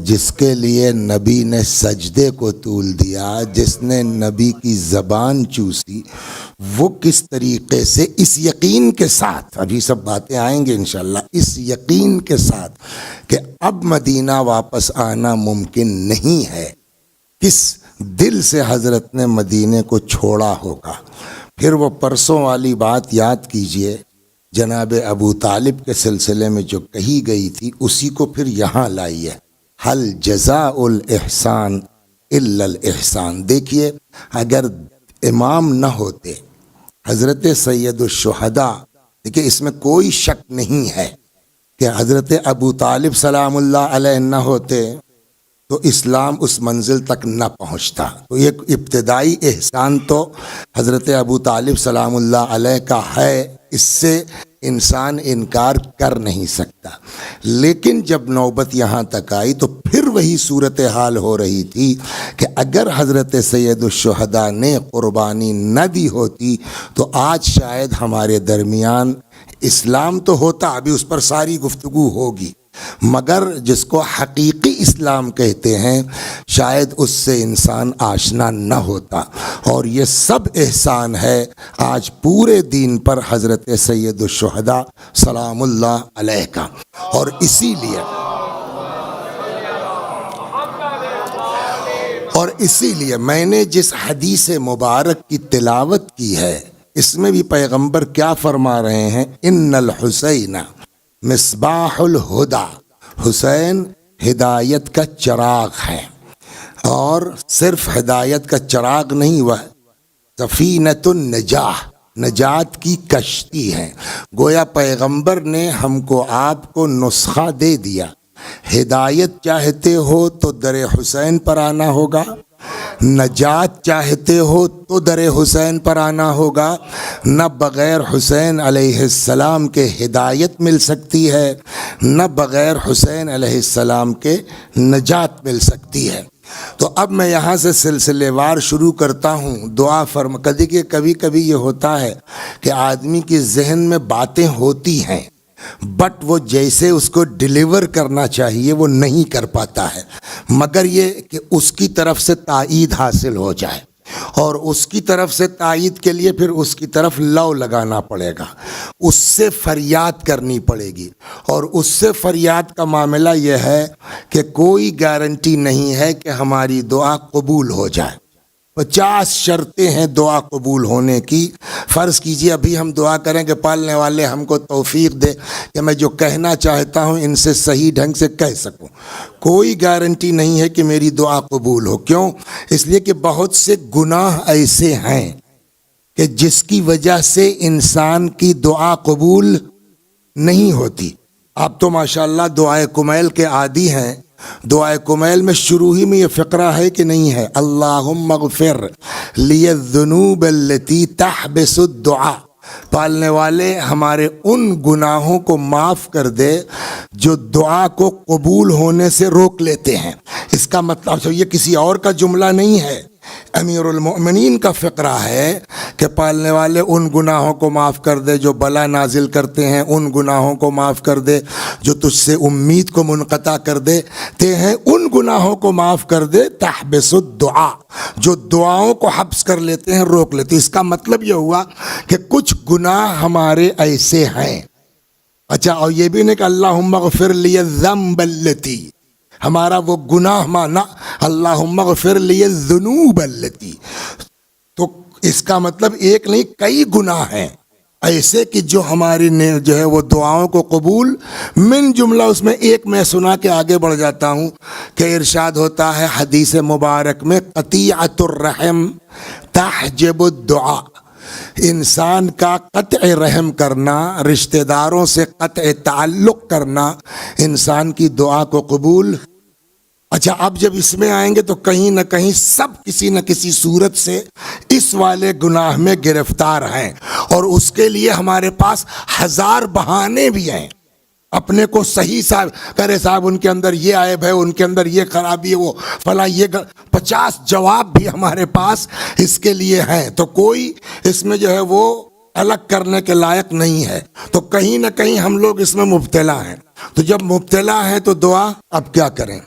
جس کے لیے نبی نے سجدے کو طول دیا، جس نے نبی کی زبان چوسی، وہ کس طریقے سے اس یقین کے ساتھ، ابھی سب باتیں آئیں گے انشاءاللہ، اس یقین کے ساتھ کہ اب مدینہ واپس آنا ممکن نہیں ہے، کس دل سے حضرت نے مدینے کو چھوڑا ہوگا۔ پھر وہ پرسوں والی بات یاد کیجئے، جناب ابو طالب کے سلسلے میں جو کہی گئی تھی اسی کو پھر یہاں لائیے، حل جزاء الاحسان الا الاحسان۔ دیکھیے، اگر امام نہ ہوتے حضرت سید الشہداء، دیکھیے اس میں کوئی شک نہیں ہے کہ حضرت ابو طالب سلام اللہ علیہ نہ ہوتے تو اسلام اس منزل تک نہ پہنچتا۔ تو ایک ابتدائی احسان تو حضرت ابو طالب سلام اللہ علیہ کا ہے، اس سے انسان انکار کر نہیں سکتا۔ لیکن جب نوبت یہاں تک آئی تو پھر وہی صورتحال ہو رہی تھی کہ اگر حضرت سید الشہداء نے قربانی نہ دی ہوتی تو آج شاید ہمارے درمیان اسلام تو ہوتا، ابھی اس پر ساری گفتگو ہوگی، مگر جس کو حقیقی اسلام کہتے ہیں شاید اس سے انسان آشنا نہ ہوتا۔ اور یہ سب احسان ہے آج پورے دین پر حضرت سید الشہداء سلام اللہ علیہ کا۔ اور اسی لیے میں نے جس حدیث مبارک کی تلاوت کی ہے اس میں بھی پیغمبر کیا فرما رہے ہیں، ان الحسین مصباح الہدا، حسین ہدایت کا چراغ ہے، اور صرف ہدایت کا چراغ نہیں، وہ سفینۃ النجاح، نجات کی کشتی ہے۔ گویا پیغمبر نے ہم کو آپ کو نسخہ دے دیا، ہدایت چاہتے ہو تو در حسین پر آنا ہوگا، نجات چاہتے ہو تو در حسین پر آنا ہوگا، نہ بغیر حسین علیہ السلام کے ہدایت مل سکتی ہے، نہ بغیر حسین علیہ السلام کے نجات مل سکتی ہے۔ تو اب میں یہاں سے سلسلے وار شروع کرتا ہوں، دعا فرما۔ دیکھیے کبھی کبھی یہ ہوتا ہے کہ آدمی کے ذہن میں باتیں ہوتی ہیں بٹ وہ جیسے اس کو ڈیلیور کرنا چاہیے وہ نہیں کر پاتا ہے، مگر یہ کہ اس کی طرف سے تائید حاصل ہو جائے، اور اس کی طرف سے تائید کے لیے پھر اس کی طرف لو لگانا پڑے گا، اس سے فریاد کرنی پڑے گی۔ اور اس سے فریاد کا معاملہ یہ ہے کہ کوئی گارنٹی نہیں ہے کہ ہماری دعا قبول ہو جائے، 50 شرطیں ہیں دعا قبول ہونے کی۔ فرض کیجئے ابھی ہم دعا کریں کہ پالنے والے ہم کو توفیق دے کہ میں جو کہنا چاہتا ہوں ان سے صحیح ڈھنگ سے کہہ سکوں، کوئی گارنٹی نہیں ہے کہ میری دعا قبول ہو۔ کیوں؟ اس لیے کہ بہت سے گناہ ایسے ہیں کہ جس کی وجہ سے انسان کی دعا قبول نہیں ہوتی۔ آپ تو ماشاءاللہ دعائے کمیل کے عادی ہیں، دعائے کمیل میں شروع ہی میں یہ فقرہ ہے کہ نہیں ہے، اللہم اغفر لی الذنوب التي تحبس الدعاء، پالنے والے ہمارے ان گناہوں کو معاف کر دے جو دعا کو قبول ہونے سے روک لیتے ہیں۔ اس کا مطلب یہ کسی اور کا جملہ نہیں ہے، امیر المؤمنین کا فقرہ ہے کہ پالنے والے ان گناہوں کو معاف کر دے جو بلا نازل کرتے ہیں، ان گناہوں کو معاف کر دے جو تجھ سے امید کو منقطع کر دیتے ہیں، ان گناہوں کو معاف کر دے تحبس الدعاء، جو دعاؤں کو حبس کر لیتے ہیں، روک لیتے ہیں۔ اس کا مطلب یہ ہوا کہ کچھ گناہ ہمارے ایسے ہیں۔ اچھا، اور یہ بھی نہیں کہ اللہم اغفر لی الذنب التی، ہمارا وہ گناہ مانا اللہم اغفر لی الذنوب التی، تو اس کا مطلب ایک نہیں کئی گناہ ہیں ایسے کہ جو ہماری جو ہے وہ دعاؤں کو قبول، من جملہ اس میں ایک میں سنا کے آگے بڑھ جاتا ہوں کہ ارشاد ہوتا ہے حدیث مبارک میں، قطیعۃ الرحم تحجب الدعاء، انسان کا قطع رحم کرنا، رشتہ داروں سے قطع تعلق کرنا انسان کی دعا کو قبول۔ اچھا، اب جب اس میں آئیں گے تو کہیں نہ کہیں سب کسی نہ کسی صورت سے اس والے گناہ میں گرفتار ہیں، اور اس کے لیے ہمارے پاس ہزار بہانے بھی ہیں۔ اپنے کو صحیح کرے صاحب ان کے اندر یہ عیب ہے، ان کے اندر یہ خرابی ہے، وہ فلاں، یہ 50 جواب بھی ہمارے پاس اس کے لیے ہیں، تو کوئی اس میں جو ہے وہ الگ کرنے کے لائق نہیں ہے۔ تو کہیں نہ کہیں ہم لوگ اس میں مبتلا ہیں، تو جب مبتلا ہیں تو دعا اب کیا کریں؟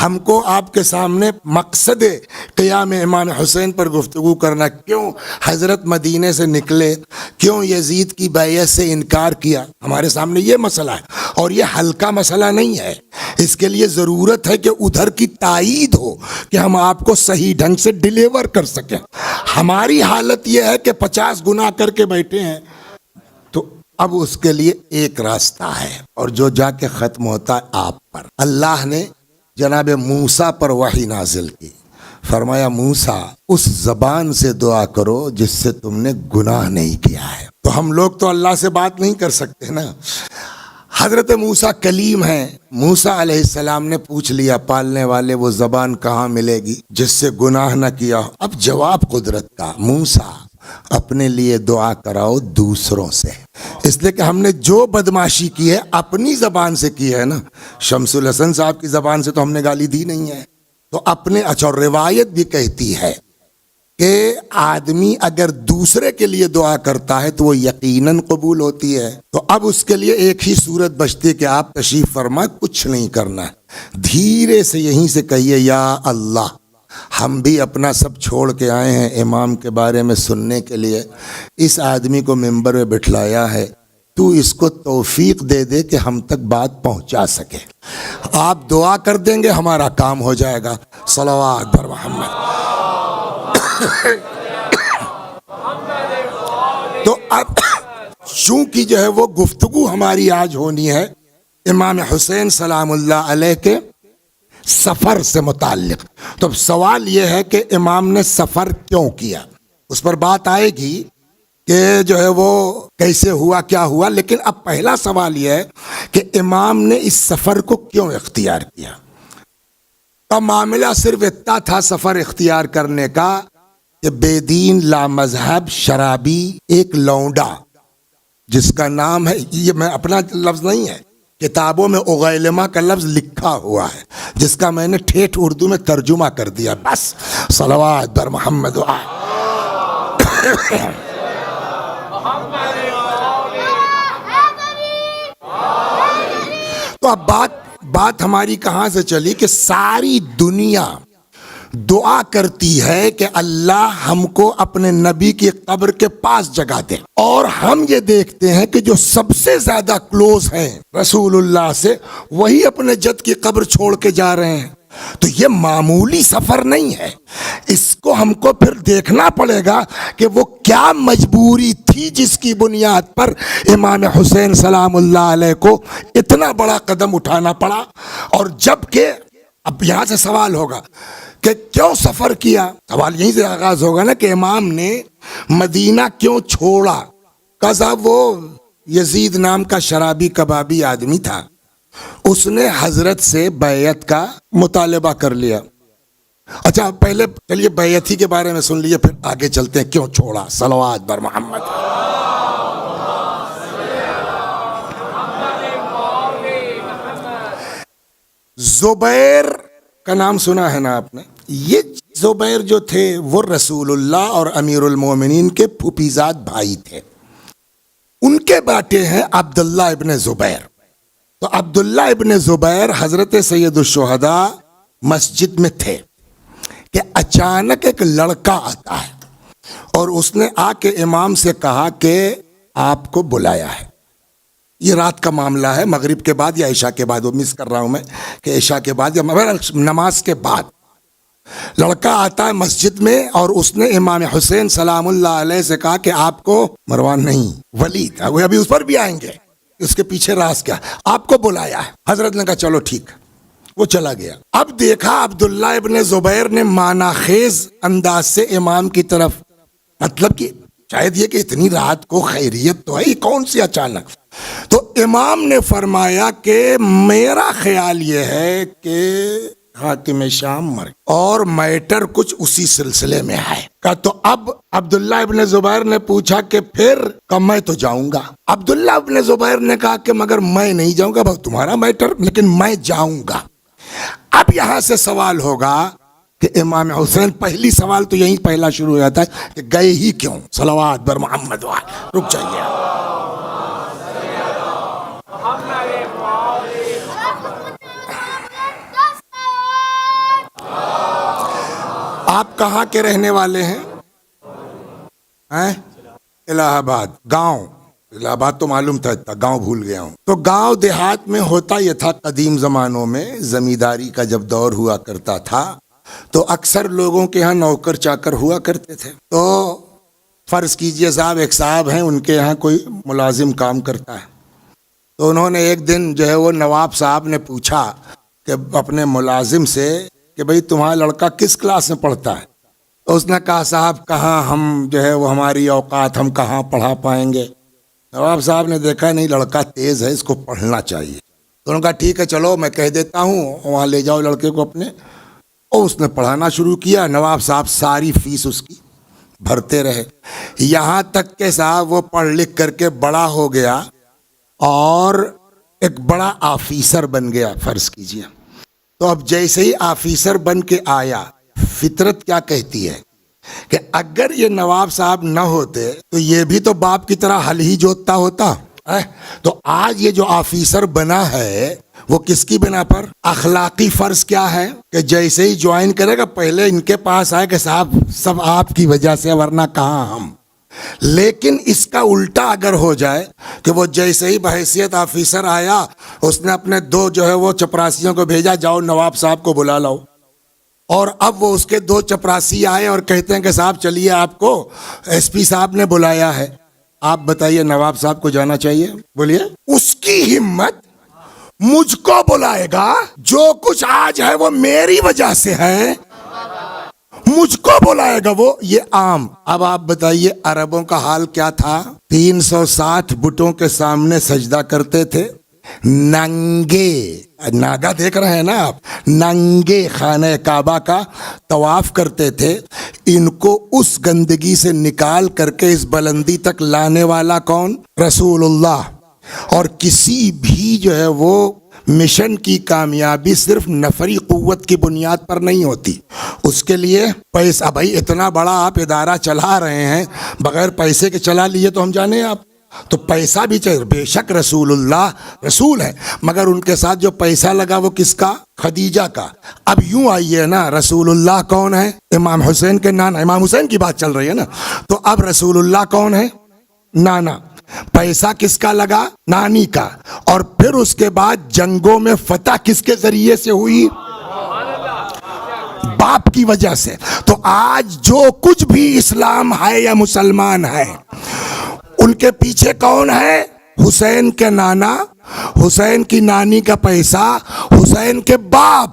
ہم کو آپ کے سامنے مقصد قیام امام حسین پر گفتگو کرنا، کیوں حضرت مدینے سے نکلے، کیوں یزید کی بیعت سے انکار کیا، ہمارے سامنے یہ مسئلہ ہے، اور یہ ہلکا مسئلہ نہیں ہے۔ اس کے لیے ضرورت ہے کہ ادھر کی تائید ہو کہ ہم آپ کو صحیح ڈھنگ سے ڈیلیور کر سکیں۔ ہماری حالت یہ ہے کہ 50 گناہ کر کے بیٹھے ہیں، تو اب اس کے لیے ایک راستہ ہے، اور جو جا کے ختم ہوتا ہے آپ پر۔ اللہ نے جناب موسیٰ پر وحی نازل کی، فرمایا موسیٰ اس زبان سے دعا کرو جس سے تم نے گناہ نہیں کیا ہے۔ تو ہم لوگ تو اللہ سے بات نہیں کر سکتے نا، حضرت موسیٰ کلیم ہیں، موسیٰ علیہ السلام نے پوچھ لیا پالنے والے وہ زبان کہاں ملے گی جس سے گناہ نہ کیا ہو۔ اب جواب قدرت کا، موسیٰ اپنے لیے دعا کراؤ دوسروں سے، اس لیے کہ ہم نے جو بدماشی کی ہے اپنی زبان سے کی ہے نا۔ شمس الحسن صاحب کی زبان سے تو ہم نے گالی دی نہیں ہے، تو اپنے اور روایت بھی کہتی ہے کہ آدمی اگر دوسرے کے لیے دعا کرتا ہے تو وہ یقیناً قبول ہوتی ہے۔ تو اب اس کے لیے ایک ہی صورت بچتی ہے کہ آپ تشریف فرما، کچھ نہیں کرنا ہے، دھیرے سے یہیں سے کہیے یا اللہ ہم بھی اپنا سب چھوڑ کے آئے ہیں امام کے بارے میں سننے کے لیے، اس آدمی کو ممبر میں بٹھلایا ہے، تو اس کو توفیق دے دے کہ ہم تک بات پہنچا سکے۔ آپ دعا کر دیں گے ہمارا کام ہو جائے گا۔ صلوات بر محمد۔ تو اب چونکہ جو ہے وہ گفتگو ہماری آج ہونی ہے امام حسین سلام اللہ علیہ کے سفر سے متعلق، تو اب سوال یہ ہے کہ امام نے سفر کیوں کیا، اس پر بات آئے گی کہ جو ہے وہ کیسے ہوا کیا ہوا، لیکن اب پہلا سوال یہ ہے کہ امام نے اس سفر کو کیوں اختیار کیا۔ تو معاملہ صرف اتنا تھا سفر اختیار کرنے کا کہ بے دین لامذہب شرابی ایک لونڈا جس کا نام ہے، یہ میں اپنا لفظ نہیں ہے، کتابوں میں اغیلمہ کا لفظ لکھا ہوا ہے جس کا میں نے ٹھیٹھ اردو میں ترجمہ کر دیا، بس صلوات بر محمد و آل۔ تو اب بات ہماری کہاں سے چلی کہ ساری دنیا دعا کرتی ہے کہ اللہ ہم کو اپنے نبی کی قبر کے پاس جگہ دے، اور ہم یہ دیکھتے ہیں کہ جو سب سے زیادہ کلوز ہیں رسول اللہ سے وہی اپنے جد کی قبر چھوڑ کے جا رہے ہیں۔ تو یہ معمولی سفر نہیں ہے، اس کو ہم کو پھر دیکھنا پڑے گا کہ وہ کیا مجبوری تھی جس کی بنیاد پر امام حسین سلام اللہ علیہ کو اتنا بڑا قدم اٹھانا پڑا۔ اور جبکہ اب یہاں سے سوال ہوگا کہ کیوں سفر کیا، سوال یہیں سے آغاز ہوگا نا کہ امام نے مدینہ کیوں چھوڑا۔ کہ صاحب وہ یزید نام کا شرابی کبابی آدمی تھا، اس نے حضرت سے بیعت کا مطالبہ کر لیا۔ اچھا پہلے چلیے بیعت ہی کے بارے میں سن لیے، پھر آگے چلتے ہیں کیوں چھوڑا۔ صلوات بر محمد۔ زبیر کا نام سنا ہے نا آپ نے؟ یہ زبیر جو تھے وہ رسول اللہ اور امیر المومنین کے پھوپھیزاد بھائی تھے، ان کے بیٹے ہیں عبداللہ ابن زبیر۔ تو عبداللہ ابن زبیر حضرت سید الشہداء مسجد میں تھے کہ اچانک ایک لڑکا آتا ہے اور اس نے آ کے امام سے کہا کہ آپ کو بلایا ہے۔ یہ رات کا معاملہ ہے، مغرب کے بعد یا عشاء کے بعد، وہ مس کر رہا ہوں میں کہ عشاء کے بعد یا نماز کے بعد لڑکا آتا ہے مسجد میں، اور اس نے امام حسین سلام اللہ علیہ سے کہا کہ آپ کو، مروان نہیں ولید، وہ ابھی اس پر بھی آئیں گے، اس کے پیچھے راز کیا، آپ کو بلایا ہے۔ حضرت نے کہا چلو ٹھیک، وہ چلا گیا۔ اب دیکھا عبداللہ ابن زبیر نے معنی خیز انداز سے امام کی طرف، مطلب کہ شاید یہ کہ اتنی رات کو خیریت تو ہے، یہ کون سی اچانک۔ تو امام نے فرمایا کہ میرا خیال یہ ہے کہ حاکم شام مر اور میٹر کچھ اسی سلسلے میں ہے۔ کہ تو اب عبداللہ ابن زبیر نے پوچھا کہ پھر، کہ میں تو جاؤں گا۔ عبداللہ ابن زبیر نے کہا کہ مگر میں نہیں جاؤں گا، بہت تمہارا میٹر، لیکن میں جاؤں گا۔ اب یہاں سے سوال ہوگا کہ امام حسین، پہلی سوال تو یہیں پہلا شروع ہو جاتا ہے کہ گئے ہی کیوں۔ صلوات بر محمد و آل۔ رک جائیے، آپ کہاں کے رہنے والے ہیں؟ الہ آباد گاؤں. الہ آباد تو معلوم تھا، اتنا گاؤں بھول گیا ہوں. تو گاؤں دیہات میں ہوتا یہ تھا قدیم زمانوں میں، زمینداری کا جب دور ہوا کرتا تھا تو اکثر لوگوں کے ہاں نوکر چاکر ہوا کرتے تھے. تو فرض کیجئے صاحب، ایک صاحب ہیں، ان کے یہاں کوئی ملازم کام کرتا ہے. تو انہوں نے ایک دن جو ہے وہ نواب صاحب نے پوچھا کہ اپنے ملازم سے کہ بھئی تمہارا لڑکا کس کلاس میں پڑھتا ہے؟ تو اس نے کہا صاحب کہاں ہم جو ہے وہ ہماری اوقات، ہم کہاں پڑھا پائیں گے. نواب صاحب نے دیکھا نہیں لڑکا تیز ہے، اس کو پڑھنا چاہیے. تو انہوں نے کہا ٹھیک ہے چلو میں کہہ دیتا ہوں، وہاں لے جاؤ لڑکے کو اپنے. اور اس نے پڑھانا شروع کیا. نواب صاحب ساری فیس اس کی بھرتے رہے، یہاں تک کہ صاحب وہ پڑھ لکھ کر کے بڑا ہو گیا اور ایک بڑا آفیسر بن گیا فرض کیجئے. تو اب جیسے ہی آفیسر بن کے آیا، فطرت کیا کہتی ہے کہ اگر یہ نواب صاحب نہ ہوتے تو یہ بھی تو باپ کی طرح ہل ہی جوتتا ہوتا. تو آج یہ جو آفیسر بنا ہے وہ کس کی بنا پر؟ اخلاقی فرض کیا ہے کہ جیسے ہی جوائن کرے گا پہلے ان کے پاس آئے کہ صاحب سب آپ کی وجہ سے، ورنہ کہاں ہم. لیکن اس کا الٹا اگر ہو جائے کہ وہ جیسے ہی بحیثیت آفیسر آیا، اس نے اپنے دو جو ہے وہ چپراسیوں کو بھیجا، جاؤ نواب صاحب کو بلا لاؤ. اور اب وہ اس کے دو چپراسی آئے اور کہتے ہیں کہ صاحب چلیے آپ کو ایس پی صاحب نے بلایا ہے. آپ بتائیے نواب صاحب کو جانا چاہیے؟ بولیے. اس کی ہمت مجھ کو بلائے گا، جو کچھ آج ہے وہ میری وجہ سے ہے، مجھ کو بلائے گا وہ، یہ عام. اب آپ بتائیے عربوں کا حال کیا تھا؟ 360 بتوں کے سامنے سجدہ کرتے تھے، ننگے، ناگا دیکھ رہے ہیں نا آپ، ننگے خانہ کعبہ کا طواف کرتے تھے. ان کو اس گندگی سے نکال کر کے اس بلندی تک لانے والا کون؟ رسول اللہ. اور کسی بھی جو ہے وہ مشن کی کامیابی صرف نفری قوت کی بنیاد پر نہیں ہوتی، اس کے لیے پیسہ. بھائی اتنا بڑا آپ ادارہ چلا رہے ہیں، بغیر پیسے کے چلا لیے تو ہم جانے آپ، تو پیسہ بھی چاہیے. بے شک رسول اللہ رسول ہے، مگر ان کے ساتھ جو پیسہ لگا وہ کس کا؟ خدیجہ کا. اب یوں آئیے نا، رسول اللہ کون ہے؟ امام حسین کے نانا، امام حسین کی بات چل رہی ہے نا. تو اب رسول اللہ کون ہے؟ نانا. پیسہ کس کا لگا؟ نانی کا. اور پھر اس کے بعد جنگوں میں فتح کس کے ذریعے سے ہوئی؟ باپ کی وجہ سے. تو آج جو کچھ بھی اسلام ہے یا مسلمان ہے، ان کے پیچھے کون ہے؟ حسین کے نانا، حسین کی نانی کا پیسہ، حسین کے باپ.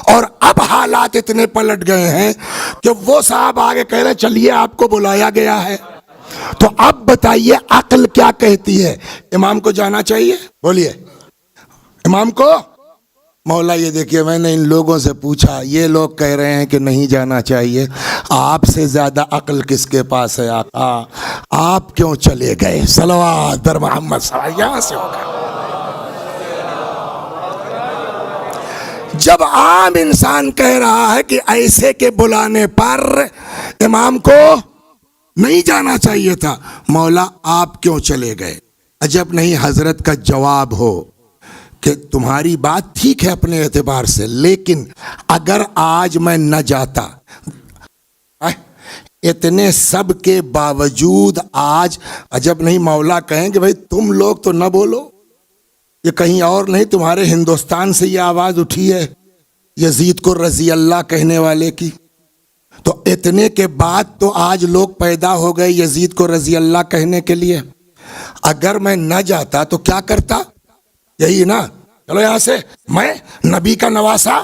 اور اب حالات اتنے پلٹ گئے ہیں کہ وہ صاحب آگے کہہ رہے چلیے آپ کو بلایا گیا ہے. تو اب بتائیے عقل کیا کہتی ہے؟ امام کو جانا چاہیے؟ بولیے. امام کو؟ مولا یہ دیکھیے میں نے ان لوگوں سے پوچھا، یہ لوگ کہہ رہے ہیں کہ نہیں جانا چاہیے. آپ سے زیادہ عقل کس کے پاس ہے آقا؟ آپ کیوں چلے گئے؟ صلوات بر محمد صلی اللہ علیہ وسلم. یہاں سے ہوگا. جب عام انسان کہہ رہا ہے کہ ایسے کے بلانے پر امام کو نہیں جانا چاہیے تھا، مولا آپ کیوں چلے گئے؟ عجب نہیں حضرت کا جواب ہو کہ تمہاری بات ٹھیک ہے اپنے اعتبار سے، لیکن اگر آج میں نہ جاتا، اتنے سب کے باوجود آج عجب نہیں مولا کہیں کہ بھئی تم لوگ تو نہ بولو. یہ کہیں اور نہیں، تمہارے ہندوستان سے یہ آواز اٹھی ہے یزید کو رضی اللہ کہنے والے کی. تو اتنے کے بعد تو آج لوگ پیدا ہو گئے یزید کو رضی اللہ کہنے کے لیے. اگر میں نہ جاتا تو کیا کرتا؟ یہی نا، چلو یہاں سے، میں نبی کا نواسا،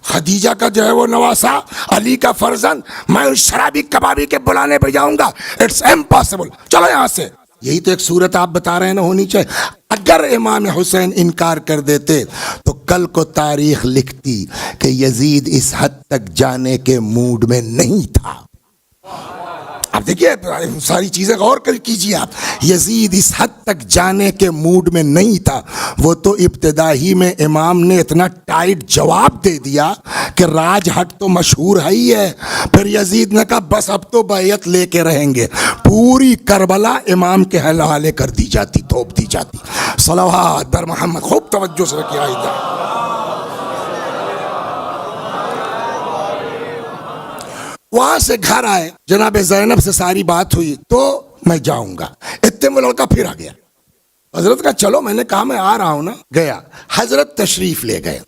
خدیجہ کا جو ہے وہ نواسا، علی کا فرزند، میں اس شرابی کبابی کے بلانے پہ جاؤں گا؟ It's impossible. چلو یہاں سے. یہی تو ایک صورت آپ بتا رہے ہیں نا ہونی چاہیے. اگر امام حسین انکار کر دیتے تو کل کو تاریخ لکھتی کہ یزید اس حد تک جانے کے موڈ میں نہیں تھا. اب دیکھیے ساری چیزیں غور کر کیجیے آپ. یزید اس حد تک جانے کے موڈ میں نہیں تھا. وہ تو ابتدا ہی میں امام نے اتنا ٹائٹ جواب دے دیا کہ راج ہٹ تو مشہور ہے ہی ہے. پھر یزید نے کہا بس اب تو بیعت لے کے رہیں گے. پوری کربلا امام کے حوالے کر دی جاتی، تھوپ دی جاتی. صلوات بر محمد. خوب توجہ سے رکھیے. وہاں سے گھر آئے, جناب زینب سے ساری بات ہوئی تو میں جاؤں گا. اتنے میں لڑکا پھر آ گیا. حضرت کا چلو, میں نے کہا میں آ رہا ہوں نا. گیا, حضرت تشریف لے گئے.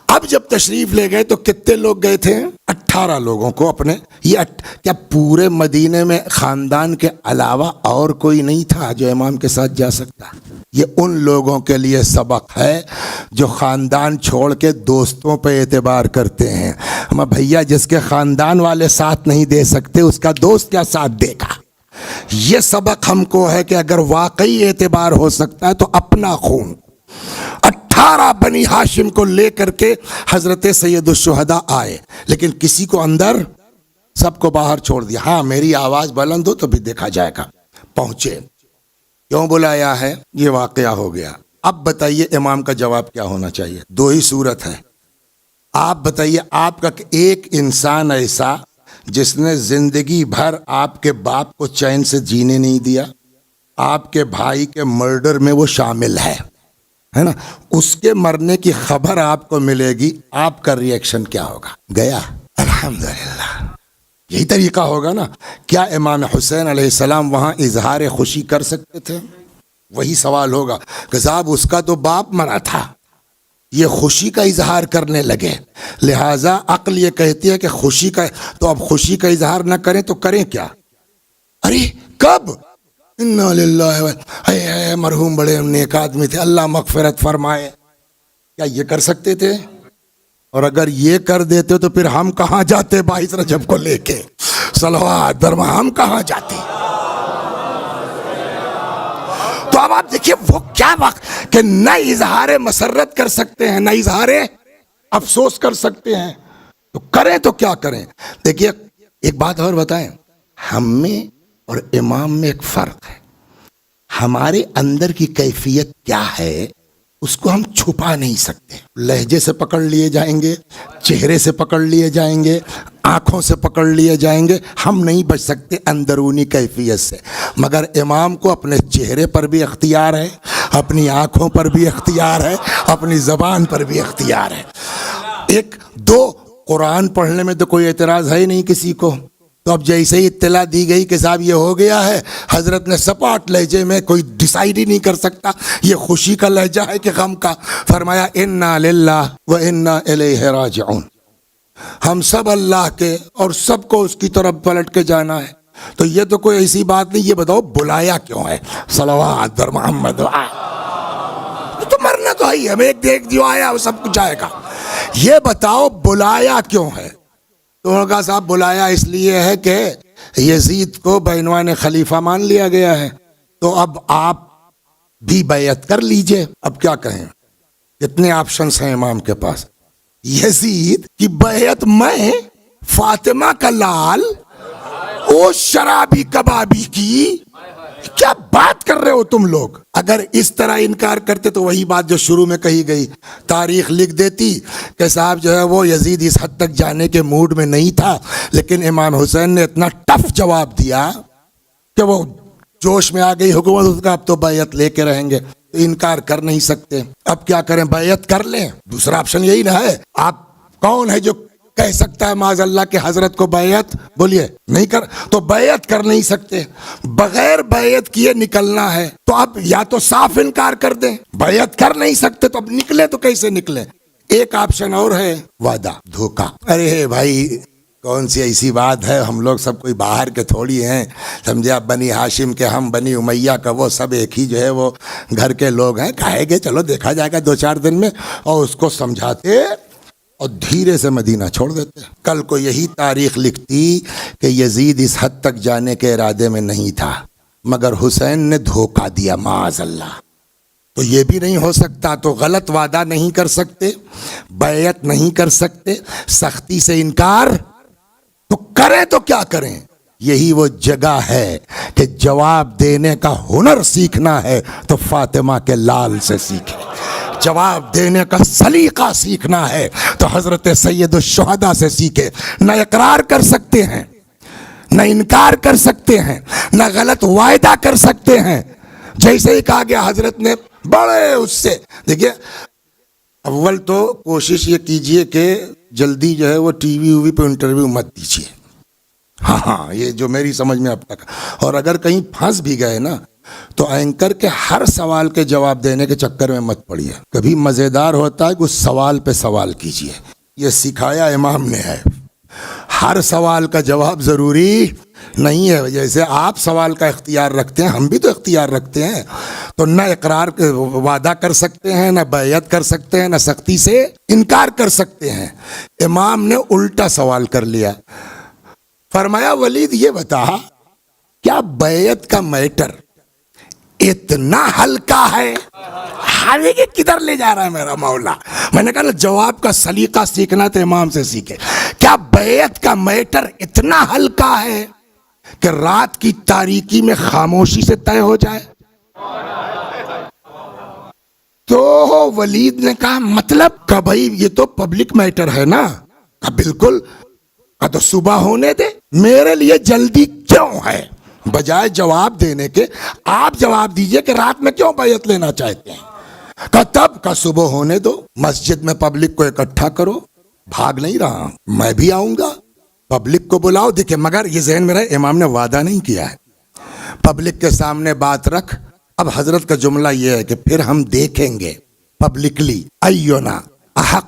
اب جب تشریف لے گئے تو کتنے لوگ گئے تھے؟ 18 لوگوں کو اپنے. یہ کیا پورے مدینے میں خاندان کے علاوہ اور کوئی نہیں تھا جو امام کے ساتھ جا سکتا؟ یہ ان لوگوں کے لیے سبق ہے جو خاندان چھوڑ کے دوستوں پہ اعتبار کرتے ہیں. ہم بھیا جس کے خاندان والے ساتھ نہیں دے سکتے اس کا دوست کیا ساتھ دے گا؟ یہ سبق ہم کو ہے کہ اگر واقعی اعتبار ہو سکتا ہے تو اپنا خون. 18 بنی ہاشم کو لے کر کے حضرت سید الشہداء آئے, لیکن کسی کو اندر, سب کو باہر چھوڑ دیا. ہاں میری آواز بلند ہو تو بھی دیکھا جائے گا. پہنچے, کیوں بلایا ہے؟ یہ واقعہ ہو گیا. اب بتائیے امام کا جواب کیا ہونا چاہیے؟ 2 ہی صورت ہے. آپ بتائیے, آپ کا ایک انسان ایسا جس نے زندگی بھر آپ کے باپ کو چین سے جینے نہیں دیا, آپ کے بھائی کے مرڈر میں وہ شامل ہے نا, اس کے مرنے کی خبر آپ کو ملے گی, آپ کا ری ایکشن کیا ہوگا؟ گیا الحمدللہ. یہی طریقہ ہوگا نا. کیا امام حسین علیہ السلام وہاں اظہار خوشی کر سکتے تھے؟ وہی سوال ہوگا کہ صاحب اس کا تو باپ مرا تھا, یہ خوشی کا اظہار کرنے لگے. لہٰذا عقل یہ کہتی ہے کہ خوشی کا, تو اب خوشی کا اظہار نہ کریں تو کریں کیا؟ ارے کب؟ انا للہ اے مرحوم بڑے نیک آدمی تھے, اللہ مغفرت فرمائے. کیا یہ کر سکتے تھے؟ اور اگر یہ کر دیتے تو پھر ہم کہاں جاتے 22 رجب کو لے کے صلوات برما, ہم کہاں جاتے؟ تو اب آپ دیکھیے وہ کیا وقت کہ نہ اظہار مسرت کر سکتے ہیں نہ اظہار افسوس کر سکتے ہیں, تو کریں تو کیا کریں؟ دیکھیے ایک بات اور بتائیں, ہم میں اور امام میں ایک فرق ہے. ہمارے اندر کی کیفیت کیا ہے اس کو ہم چھپا نہیں سکتے. لہجے سے پکڑ لیے جائیں گے, چہرے سے پکڑ لیے جائیں گے, آنکھوں سے پکڑ لیے جائیں گے, ہم نہیں بچ سکتے اندرونی کیفیت سے. مگر امام کو اپنے چہرے پر بھی اختیار ہے, اپنی آنکھوں پر بھی اختیار ہے, اپنی زبان پر بھی اختیار ہے. 1-2 قرآن پڑھنے میں تو کوئی اعتراض ہے ہی نہیں کسی کو. تو اب جیسے ہی اطلاع دی گئی کہ صاحب یہ ہو گیا ہے, حضرت نے سپاٹ لہجے میں, کوئی ڈیسائیڈ ہی نہیں کر سکتا یہ خوشی کا لہجہ ہے کہ غم کا, فرمایا انا للہ و انا الیہ راجعون, ہم سب اللہ کے اور سب کو اس کی طرف پلٹ کے جانا ہے. تو یہ تو کوئی ایسی بات نہیں. یہ بتاؤ بلایا کیوں ہے؟ صلوات بر محمد. تو مرنا تو ہے, ہمیں ایک جو آیا وہ سب کچھ جائے گا. یہ بتاؤ بلایا کیوں ہے؟ تو انہوں نے کہا صاحب بلایا اس لیے ہے کہ یزید کو بعنوان خلیفہ مان لیا گیا ہے, تو اب آپ بھی بیعت کر لیجئے. اب کیا کہیں, کتنے آپشنز ہیں امام کے پاس. یزید کی بیعت میں, فاطمہ کا لال, او شرابی کبابی کی, کیا بات کر رہے ہو تم لوگ؟ اگر اس طرح انکار کرتے تو وہی بات جو شروع میں کہی گئی, تاریخ لکھ دیتی کہ صاحب جو ہے وہ یزید اس حد تک جانے کے موڈ میں نہیں تھا, لیکن امام حسین نے اتنا ٹف جواب دیا کہ وہ جوش میں آ گئی حکومت اس کا, اب تو بیعت لے کے رہیں گے, تو انکار کر نہیں سکتے. اب کیا کریں, بیعت کر لیں. دوسرا آپشن یہی نہ ہے. آپ کون ہے جو کہہ سکتا ہے معاذ اللہ کہ حضرت کو بیعت, بولیے نہیں کر, تو بیعت کر نہیں سکتے. بغیر بیعت کیے نکلنا ہے تو اب یا تو صاف انکار کر دیں, بیعت کر نہیں سکتے تو اب نکلے تو کیسے نکلے؟ ایک آپشن اور ہے, وعدہ, دھوکہ. ارے بھائی کون سی ایسی بات ہے, ہم لوگ سب کوئی باہر کے تھوڑی ہیں, سمجھے. آپ بنی ہاشم کے, ہم بنی امیہ کا, وہ سب ایک ہی جو ہے وہ گھر کے لوگ ہیں. کہے گے چلو دیکھا جائے گا 2-4 دن میں, اور اس کو سمجھاتے اور دھیرے سے مدینہ چھوڑ دیتے. کل کو یہی تاریخ لکھتی کہ یزید اس حد تک جانے کے ارادے میں نہیں تھا, مگر حسین نے دھوکہ دیا معاذ اللہ. تو یہ بھی نہیں ہو سکتا. تو غلط وعدہ نہیں کر سکتے, بیعت نہیں کر سکتے, سختی سے انکار, تو کریں تو کیا کریں؟ یہی وہ جگہ ہے کہ جواب دینے کا ہنر سیکھنا ہے تو فاطمہ کے لال سے سیکھیں. جواب دینے کا سلیقہ سیکھنا ہے تو حضرت سید الشہداء سے سیکھے. نہ اقرار کر سکتے ہیں, نہ انکار کر سکتے ہیں, نہ غلط وعدہ کر سکتے ہیں. جیسے ہی کہا گیا حضرت نے بڑے اس سے, دیکھیے اول تو کوشش یہ کیجئے کہ جلدی جو ہے وہ ٹی وی پہ انٹرویو مت دیجیے. ہاں ہاں، یہ جو میری سمجھ میں اب تک. اور اگر کہیں پھنس بھی گئے نا تو اینکر کے ہر سوال کے جواب دینے کے چکر میں مت پڑیے. کبھی مزیدار ہوتا ہے کہ اس سوال پہ سوال کیجیے. یہ سکھایا امام نے ہے. ہر سوال کا جواب ضروری نہیں ہے. جیسے آپ سوال کا اختیار رکھتے ہیں، ہم بھی تو اختیار رکھتے ہیں. تو نہ اقرار وعدہ کر سکتے ہیں، نہ بیعت کر سکتے ہیں، نہ سختی سے انکار کر سکتے ہیں. امام نے الٹا سوال کر لیا. فرمایا ولید یہ بتا، کیا بیعت کا میٹر اتنا ہلکا ہے؟ حالے کہ کدھر لے جا رہا ہے میرا مولا. میں نے کہا نا جواب کا سلیقہ سیکھنا تو امام سے سیکھے. کیا بیعت کا میٹر اتنا ہلکا ہے کہ رات کی تاریکی میں خاموشی سے طے ہو جائے؟ تو ولید نے کہا مطلب کہ بھائی یہ تو پبلک میٹر ہے نا. کہا بالکل. تو صبح ہونے دے، میرے لیے جلدی کیوں ہے؟ بجائے جواب دینے کے آپ جواب دیجئے کہ رات میں کیوں بیعت لینا چاہتے ہیں. کہ تب کا صبح ہونے دو، مسجد میں پبلک کو اکٹھا کرو. بھاگ نہیں رہا، میں بھی آؤں گا. پبلک کو بلاؤ. دیکھیں مگر یہ ذہن میں رہے امام نے وعدہ نہیں کیا ہے. پبلک کے سامنے بات رکھ. اب حضرت کا جملہ یہ ہے کہ پھر ہم دیکھیں گے پبلکلی ایونا احق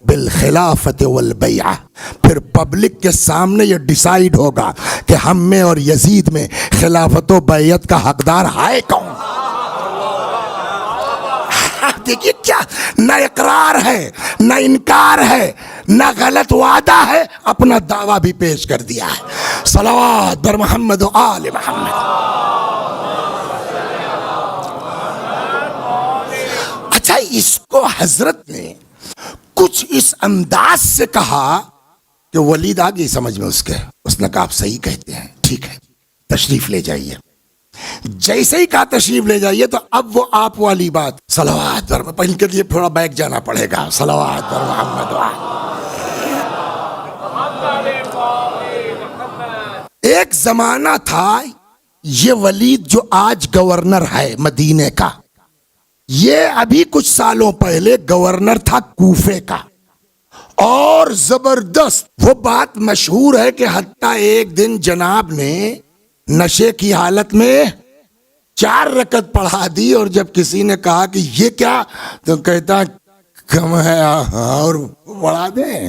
بالخلافت والبیعہ. پھر پبلک کے سامنے یہ ڈیسائیڈ ہوگا کہ ہم میں اور یزید میں خلافت و بیعت کا حقدار ہے کون. دیکھیے کیا نہ اقرار ہے، نہ انکار ہے، نہ غلط وعدہ ہے، اپنا دعویٰ بھی پیش کر دیا ہے. صلوات بر محمد و آل محمد. اچھا اس کو حضرت نے کچھ اس انداز سے کہا کہ ولید آ گئی سمجھ میں اس نے کہا آپ صحیح کہتے ہیں، ٹھیک ہے تشریف لے جائیے. جیسے ہی کہا تشریف لے جائیے تو اب وہ آپ والی بات صلوات پر پہن کے لیے تھوڑا بیک جانا پڑے گا. صلوات پر محمد. ایک زمانہ تھا یہ ولید جو آج گورنر ہے مدینے کا، یہ ابھی کچھ سالوں پہلے گورنر تھا کوفے کا. اور زبردست وہ بات مشہور ہے کہ حتیٰ ایک دن جناب نے نشے کی حالت میں 4 رکعت پڑھا دی. اور جب کسی نے کہا کہ یہ کیا تو کہتا کم ہے اور پڑھا دیں.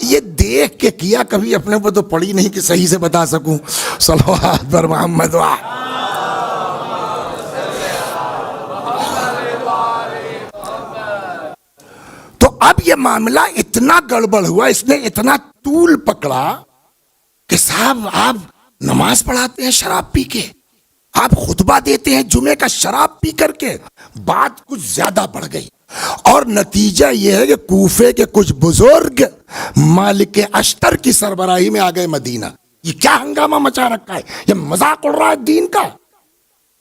یہ دیکھ کے کیا، کبھی اپنے کو تو پڑھی نہیں کہ صحیح سے بتا سکوں. صلوات پر محمد. تو اب یہ معاملہ اتنا گڑبڑ ہوا، اس نے اتنا طول پکڑا کہ صاحب آپ نماز پڑھاتے ہیں شراب پی کے، آپ خطبہ دیتے ہیں جمعے کا شراب پی کر کے. بات کچھ زیادہ بڑھ گئی اور نتیجہ یہ ہے کہ کوفے کے کچھ بزرگ مالک اشتر کی سربراہی میں آ گئے مدینہ. یہ کیا ہنگامہ مچا رکھا ہے، یہ مذاق اڑ رہا ہے دین کا.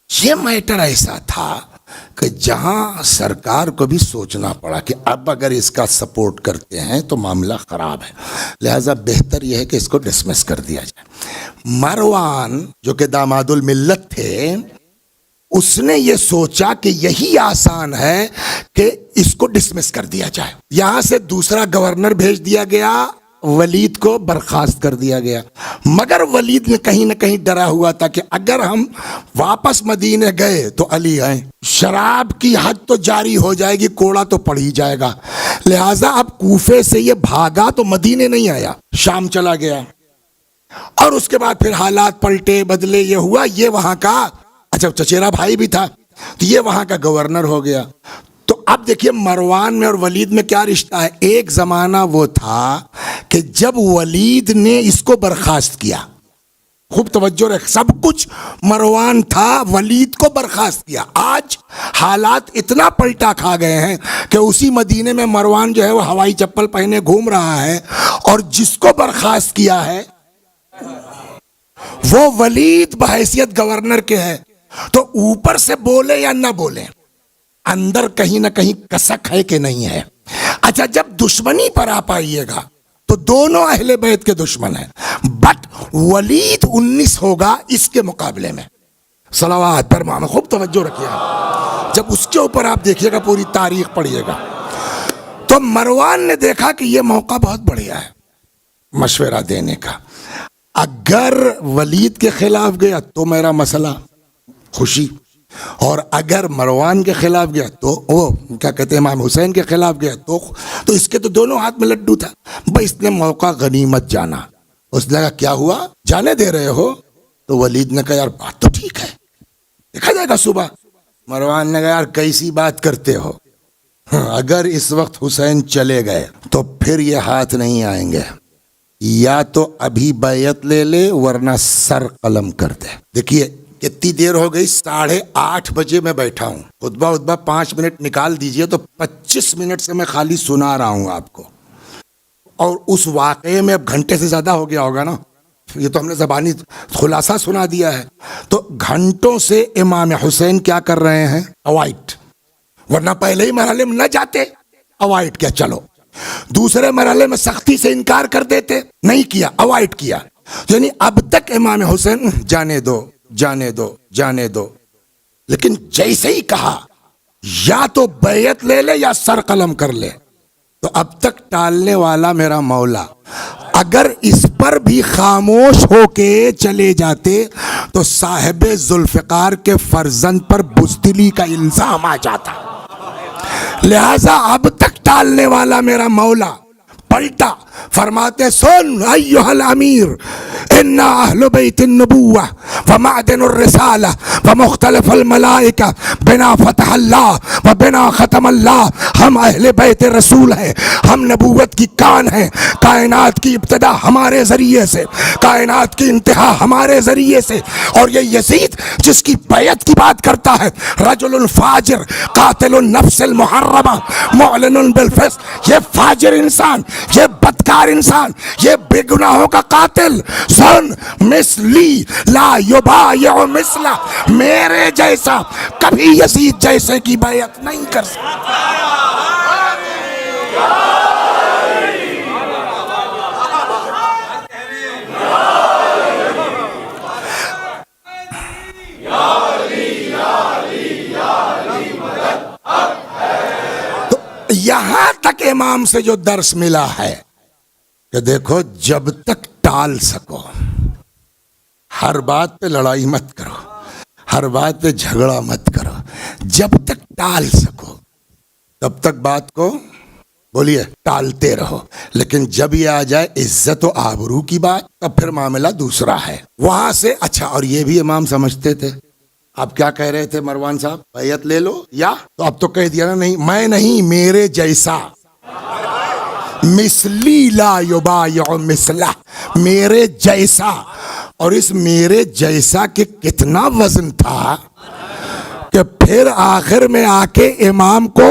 یہ میٹر ایسا تھا کہ جہاں سرکار کو بھی سوچنا پڑا کہ اب اگر اس کا سپورٹ کرتے ہیں تو معاملہ خراب ہے، لہذا بہتر یہ ہے کہ اس کو ڈسمس کر دیا جائے. مروان جو کہ داماد الملت تھے، اس نے یہ سوچا کہ یہی آسان ہے کہ اس کو ڈسمس کر دیا جائے. یہاں سے دوسرا گورنر بھیج دیا گیا، ولید کو برخاست کر دیا گیا. مگر ولید نے کہیں نہ کہیں ڈرا ہوا تھا کہ اگر ہم واپس مدینے گئے تو علی آئیں، شراب کی حد تو جاری ہو جائے گی، کوڑا تو پڑ ہی جائے گا. لہٰذا اب کوفے سے یہ بھاگا تو مدینے نہیں آیا، شام چلا گیا. اور اس کے بعد پھر حالات پلٹے بدلے، یہ ہوا یہ وہاں کا اچھا چچیرا بھائی بھی تھا تو یہ وہاں کا گورنر ہو گیا. تو اب دیکھیے مروان میں اور ولید میں کیا رشتہ ہے. ایک زمانہ وہ تھا کہ جب ولید نے اس کو برخاست کیا، خوب توجہ رکھ، سب کچھ مروان تھا، ولید کو برخاست کیا. آج حالات اتنا پلٹا کھا گئے ہیں کہ اسی مدینے میں مروان جو ہے وہ ہوائی چپل پہنے گھوم رہا ہے، اور جس کو برخاست کیا ہے وہ ولید بحیثیت گورنر کے ہے. تو اوپر سے بولے یا نہ بولے، اندر کہیں نہ کہیں کسک ہے کہ نہیں ہے. اچھا جب دشمنی پر آ پائیے گا تو دونوں اہل بیت کے دشمن ہیں، بٹ ولید 19 ہوگا اس کے مقابلے میں. صلوات پر محمد. خوب توجہ رکھیے گا، جب اس کے اوپر آپ دیکھیے گا پوری تاریخ پڑھیے گا. تو مروان نے دیکھا کہ یہ موقع بہت بڑھیا ہے. مشورہ دینے کا. اگر ولید کے خلاف گیا تو میرا مسئلہ خوشی, اور اگر مروان کے خلاف گیا تو وہ کیا کہتے ہیں امام حسین کے خلاف گیا تو اس کے تو دونوں ہاتھ میں لڈو تھا. بھائی اس نے موقع غنیمت جانا, اس نے کہا کیا ہوا, جانے دے رہے ہو؟ تو ولید نے کہا یار بات تو ٹھیک ہے, دیکھا جائے گا صبح. مروان نے کہا یار کیسی بات کرتے ہو, اگر اس وقت حسین چلے گئے تو پھر یہ ہاتھ نہیں آئیں گے, یا تو ابھی بیعت لے لے ورنہ سر قلم کر دے. دیکھیے کتنی دیر ہو گئی, 8:30 بجے میں بیٹھا ہوں, خطبہ 5 منٹ نکال دیجئے تو 25 منٹ سے میں خالی سنا رہا ہوں آپ کو, اور اس واقعے میں اب گھنٹے سے زیادہ ہو گیا ہوگا نا, یہ تو ہم نے زبانی خلاصہ سنا دیا ہے. تو گھنٹوں سے امام حسین کیا کر رہے ہیں, اوائٹ, ورنہ پہلے ہی مرحلے میں نہ جاتے, اوائٹ کیا, چلو دوسرے مرحلے میں سختی سے انکار کر دیتے, نہیں کیا, اوائٹ کیا. یعنی اب تک امام حسین جانے دو جانے دو جانے دو, لیکن جیسے ہی کہا یا تو بیعت لے لے یا سر قلم کر لے, تو اب تک ٹالنے والا میرا مولا اگر اس پر بھی خاموش ہو کے چلے جاتے تو صاحب ذوالفقار کے فرزند پر بزدلی کا الزام آ جاتا. لہذا اب تک ٹالنے والا میرا مولا پلٹا, فرماتے سن ایھا الامیر ان اہل بیت النبوہ ومعدن الرسالہ ومختلف الملائکہ بنا فتح اللہ و بنا ختم اللہ, ہم اہل بیت رسول ہیں, ہم نبوت کی کان ہیں, کائنات کی ابتدا ہمارے ذریعے سے, کائنات کی انتہا ہمارے ذریعے سے. اور یہ یزید جس کی بیعت کی بات کرتا ہے, رجل فاجر قاتل النفس المحرمہ معلن بالفسق, یہ فاجر انسان, یہ بدکار انسان, یہ بے گناہوں کا قاتل. سن مثلی لا یبایع مثلہ, میرے جیسا کبھی یزید جیسے کی بیعت نہیں کر سکتا. یہاں تک امام سے جو درس ملا ہے کہ دیکھو جب تک ٹال سکو, ہر بات پہ لڑائی مت کرو, ہر بات پہ جھگڑا مت کرو, جب تک ٹال سکو تب تک بات کو بولیے ٹالتے رہو. لیکن جب یہ آ جائے عزت و آبرو کی بات تب پھر معاملہ دوسرا ہے. وہاں سے اچھا, اور یہ بھی امام سمجھتے تھے. آپ کیا کہہ رہے تھے مروان صاحب, بیعت لے لو یا, تو اب تو کہہ دیا نا, نہیں میں نہیں, میرے جیسا, مثلی لا یبایع مثلہ, میرے جیسا. اور اس میرے جیسا کہ کتنا وزن تھا کہ پھر آخر میں آ کے امام کو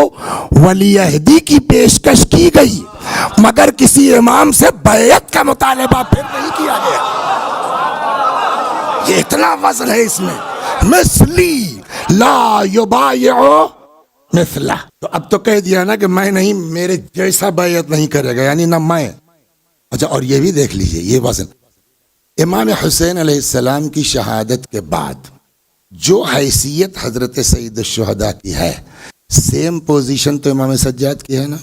ولی عہدی کی پیشکش کی گئی, مگر کسی امام سے بیعت کا مطالبہ پھر نہیں کیا گیا. یہ اتنا وزن ہے اس میں, مثلی لا یبایع مثلہ. تو اب تو کہہ دیا نا کہ میں نہیں, میرے جیسا بیعت نہیں کرے گا, یعنی نہ میں. اچھا, اور یہ بھی دیکھ لیجئے یہ وزن. امام حسین علیہ السلام کی شہادت کے بعد جو حیثیت حضرت سید الشہداء کی ہے, سیم پوزیشن تو امام سجاد کی ہے نا.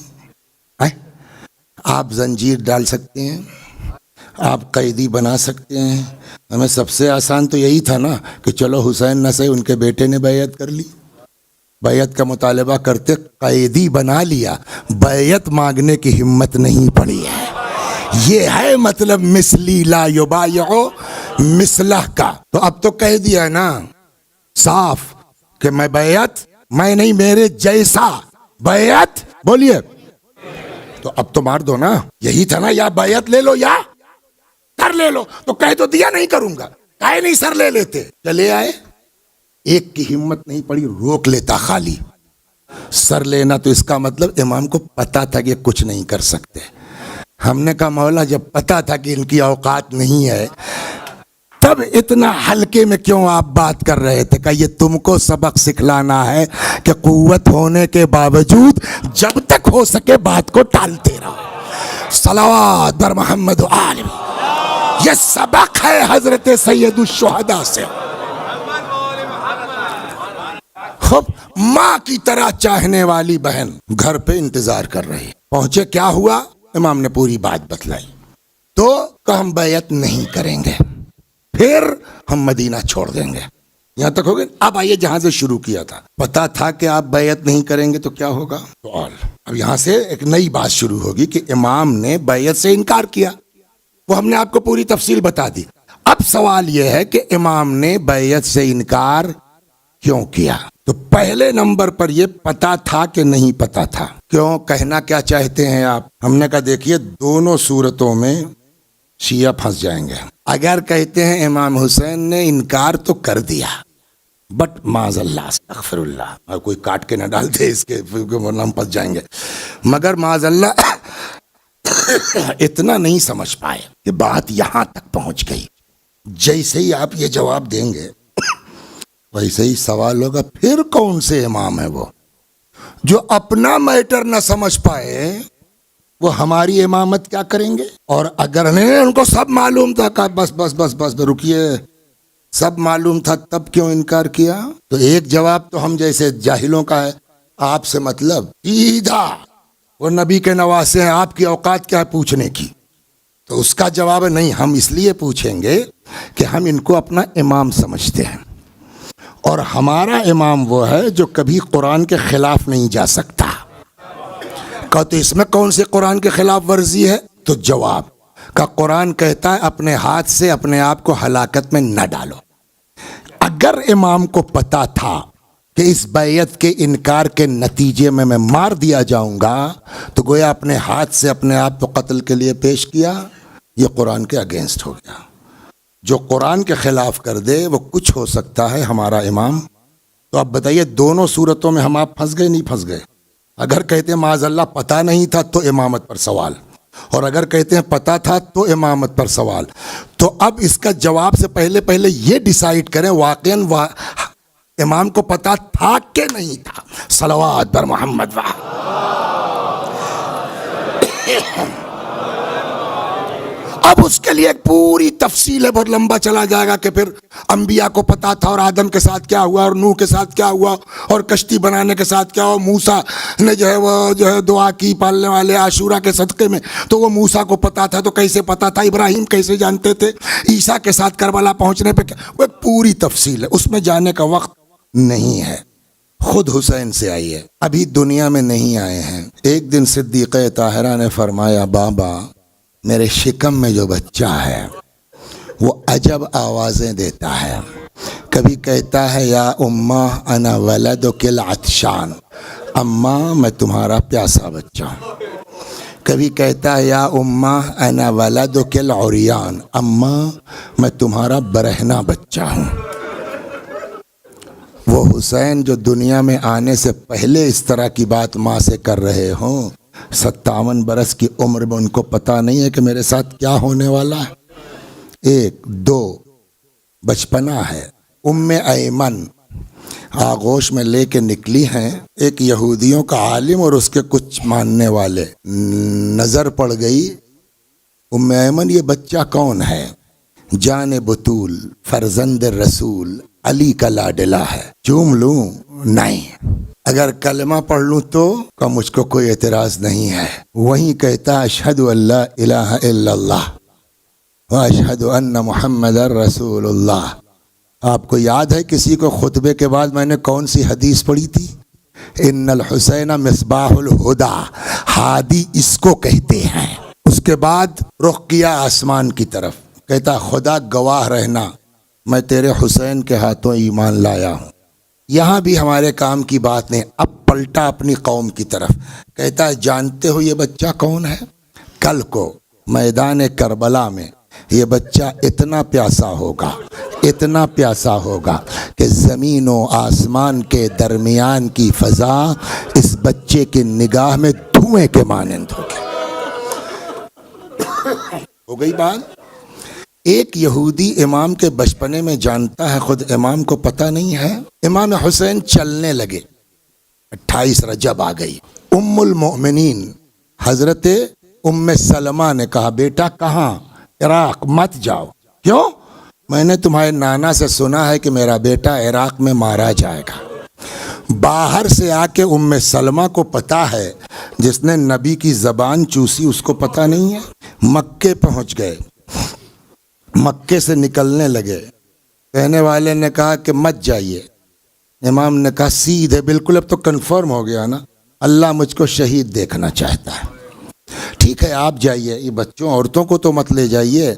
آپ زنجیر ڈال سکتے ہیں, آپ قیدی بنا سکتے ہیں. ہمیں سب سے آسان تو یہی تھا نا کہ چلو حسین نہ صحیح, ان کے بیٹے نے بیعت کر لی, بیعت کا مطالبہ کرتے, قیدی بنا لیا, بیعت مانگنے کی ہمت نہیں پڑی ہے. یہ ہے مطلب مثلی لا یبایع مثلہ کا. تو اب تو کہہ دیا نا صاف کہ میں بیعت, میں نہیں, میرے جیسا بیعت, بولیے. تو اب تو مار دو نا, یہی تھا نا, یا بیعت لے لو یا سر لے لو. تو کہہ تو دیا نہیں کروں گا, کہے نہیں سر لے لیتے, چلے آئے. ایک کی ہمت نہیں پڑی, روک لیتا خالی. سر لینا تو اس کا مطلب امام کو پتا تھا کہ کچھ نہیں کر سکتے. ہم نے کہا مولا جب پتا تھا کہ ان کی اوقات نہیں ہے تب اتنا ہلکے میں کیوں آپ بات کر رہے تھے؟ کہ یہ تم کو سبق سکھلانا ہے کہ قوت ہونے کے باوجود جب تک ہو سکے بات کو ٹالتے رہو. صلوات بر محمد و آل, یہ سبق ہے حضرت سید الشہداء سے. خب ماں کی طرح چاہنے والی بہن گھر پہ انتظار کر رہی. پہنچے, کیا ہوا؟ امام نے پوری بات بتلائی. تو کہ ہم بیعت نہیں کریں گے، پھر ہم مدینہ چھوڑ دیں گے۔ یہاں تک ہو گئے۔ اب آئیے جہاں سے شروع کیا تھا، پتا تھا کہ آپ بیعت نہیں کریں گے تو کیا ہوگا؟ سوال۔ اب یہاں سے ایک نئی بات شروع ہوگی کہ امام نے بیعت سے انکار کیا، وہ ہم نے آپ کو پوری تفصیل بتا دی۔ اب سوال یہ ہے کہ امام نے بیعت سے انکار کیوں کیا؟ تو پہلے نمبر پر یہ پتا تھا کہ نہیں پتا تھا؟ کیوں؟ کہنا کیا چاہتے ہیں آپ؟ ہم نے کہا دیکھیے دونوں صورتوں میں شیعہ پھنس جائیں گے۔ اگر کہتے ہیں امام حسین نے انکار تو کر دیا، بٹ معاذ اللہ استغفر اللہ، اور کوئی کاٹ کے نہ ڈال دے اس کے ورنہ ہم پھنس جائیں گے، مگر معاذ اللہ اتنا نہیں سمجھ پائے کہ بات یہاں تک پہنچ گئی۔ جیسے ہی آپ یہ جواب دیں گے ویسے ہی سوال ہوگا پھر کون سے امام ہے وہ جو اپنا میٹر نہ سمجھ پائے، وہ ہماری امامت کیا کریں گے؟ اور اگر نہیں ان کو سب معلوم تھا، کہا بس بس بس بس رکیے، سب معلوم تھا تب کیوں انکار کیا؟ تو ایک جواب تو ہم جیسے جاہلوں کا ہے، آپ سے مطلب سیدھا وہ نبی کے نواسے ہیں، آپ کی اوقات کیا ہے پوچھنے کی؟ تو اس کا جواب ہے نہیں، ہم اس لیے پوچھیں گے کہ ہم ان کو اپنا امام سمجھتے ہیں، اور ہمارا امام وہ ہے جو کبھی قرآن کے خلاف نہیں جا سکتا۔ کہا تو اس میں کون سے قرآن کے خلاف ورزی ہے؟ تو جواب کا قرآن کہتا ہے اپنے ہاتھ سے اپنے آپ کو ہلاکت میں نہ ڈالو۔ اگر امام کو پتا تھا کہ اس بیعت کے انکار کے نتیجے میں مار دیا جاؤں گا تو گویا اپنے ہاتھ سے اپنے آپ کو قتل کے لیے پیش کیا، یہ قرآن کے اگینسٹ ہو گیا۔ جو قرآن کے خلاف کر دے وہ کچھ ہو سکتا ہے ہمارا امام۔ تو اب بتائیے دونوں صورتوں میں ہم آپ پھنس گئے نہیں پھنس گئے؟ اگر کہتے ہیں معاذ اللہ پتہ نہیں تھا تو امامت پر سوال، اور اگر کہتے ہیں پتہ تھا تو امامت پر سوال۔ تو اب اس کا جواب سے پہلے یہ ڈیسائیڈ کریں واقعاً امام کو پتہ تھا کہ نہیں تھا؟ صلوات بر محمد اب اس کے لیے ایک پوری تفصیل ہے، بہت لمبا چلا جائے گا کہ پھر انبیاء کو پتا تھا اور آدم کے ساتھ کیا ہوا اور نوح کے ساتھ کیا ہوا اور کشتی بنانے کے ساتھ کیا ہوا، موسیٰ نے جو ہے دعا کی پالنے والے عاشورہ کے صدقے میں، تو وہ موسیٰ کو پتا تھا تو کیسے پتا تھا؟ ابراہیم کیسے جانتے تھے؟ عیسیٰ کے ساتھ کربلا پہنچنے پہ کیا؟ وہ ایک پوری تفصیل ہے، اس میں جانے کا وقت نہیں ہے۔ خود حسین سے آئیے، ابھی دنیا میں نہیں آئے ہیں۔ ایک دن صدیقہ طاہرہ نے فرمایا بابا میرے شکم میں جو بچہ ہے وہ عجب آوازیں دیتا ہے، کبھی کہتا ہے یا اماں انا ولدک العطشان، اماں میں تمہارا پیاسا بچہ ہوں، کبھی کہتا ہے یا اماں انا ولدک العریان، اماں میں تمہارا برہنہ بچہ ہوں۔ وہ حسین جو دنیا میں آنے سے پہلے اس طرح کی بات ماں سے کر رہے ہوں، 57 برس کی عمر میں ان کو پتہ نہیں ہے کہ میرے ساتھ کیا ہونے والا ہے؟ ایک دو بچپنا ہے۔ ام ایمن آغوش میں لے کے نکلی ہیں، ایک یہودیوں کا عالم اور اس کے کچھ ماننے والے، نظر پڑ گئی ام ایمن یہ بچہ کون ہے؟ جان بطول فرزند رسول علی کا لاڈلا ہے، چوم لوں؟ نہیں۔ اگر کلمہ پڑھ لوں تو کہ مجھ کو کوئی اعتراض نہیں ہے۔ وہیں کہتا اشہد ان لا الہ الا اللہ و اشہد ان محمد رسول اللہ۔ آپ کو یاد ہے کسی کو خطبے کے بعد میں نے کون سی حدیث پڑھی تھی؟ ان الحسین مصباح الہدی، ہادی اس کو کہتے ہیں۔ اس کے بعد رخ کیا آسمان کی طرف، کہتا خدا گواہ رہنا میں تیرے حسین کے ہاتھوں ایمان لایا ہوں۔ یہاں بھی ہمارے کام کی بات نہیں، اب پلٹا اپنی قوم کی طرف، کہتا ہے جانتے ہو یہ بچہ کون ہے؟ کل کو میدان کربلا میں یہ بچہ اتنا پیاسا ہوگا، اتنا پیاسا ہوگا کہ زمین و آسمان کے درمیان کی فضا اس بچے کی نگاہ میں دھوئیں کے مانند ہوگی۔ ہو گئی بات؟ ایک یہودی امام کے بچپنے میں جانتا ہے، خود امام کو پتہ نہیں ہے۔ امام حسین چلنے لگے، 28 رجب آ گئی۔ ام المؤمنین حضرت ام سلمہ نے کہا بیٹا کہاں؟ عراق مت جاؤ۔ کیوں؟ میں نے تمہارے نانا سے سنا ہے کہ میرا بیٹا عراق میں مارا جائے گا۔ باہر سے آ کے ام سلمہ کو پتا ہے، جس نے نبی کی زبان چوسی اس کو پتہ نہیں ہے۔ مکے پہنچ گئے، مکے سے نکلنے لگے، کہنے والے نے کہا کہ مت جائیے، امام نے کہا سیدھے، بالکل اب تو کنفرم ہو گیا نا، اللہ مجھ کو شہید دیکھنا چاہتا ہے، ٹھیک ہے آپ جائیے، یہ بچوں عورتوں کو تو مت لے جائیے،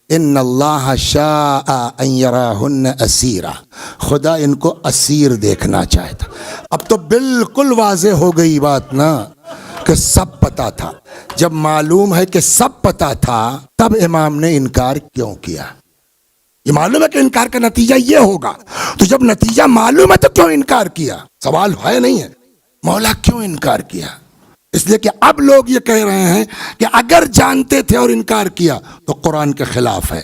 ان اللہ شاء ان یراہن اسیرا، خدا ان کو اسیر دیکھنا چاہتا۔ اب تو بالکل واضح ہو گئی بات نا کہ سب پتا تھا، جب معلوم ہے کہ سب پتا تھا تب امام نے انکار کیوں کیا؟ یہ معلوم ہے کہ انکار کا نتیجہ یہ ہوگا، تو جب نتیجہ معلوم ہے تو کیوں انکار کیا؟ سوال ہے نہیں ہے، مولا کیوں انکار کیا؟ اس لیے کہ اب لوگ یہ کہہ رہے ہیں کہ اگر جانتے تھے اور انکار کیا تو قرآن کے خلاف ہے۔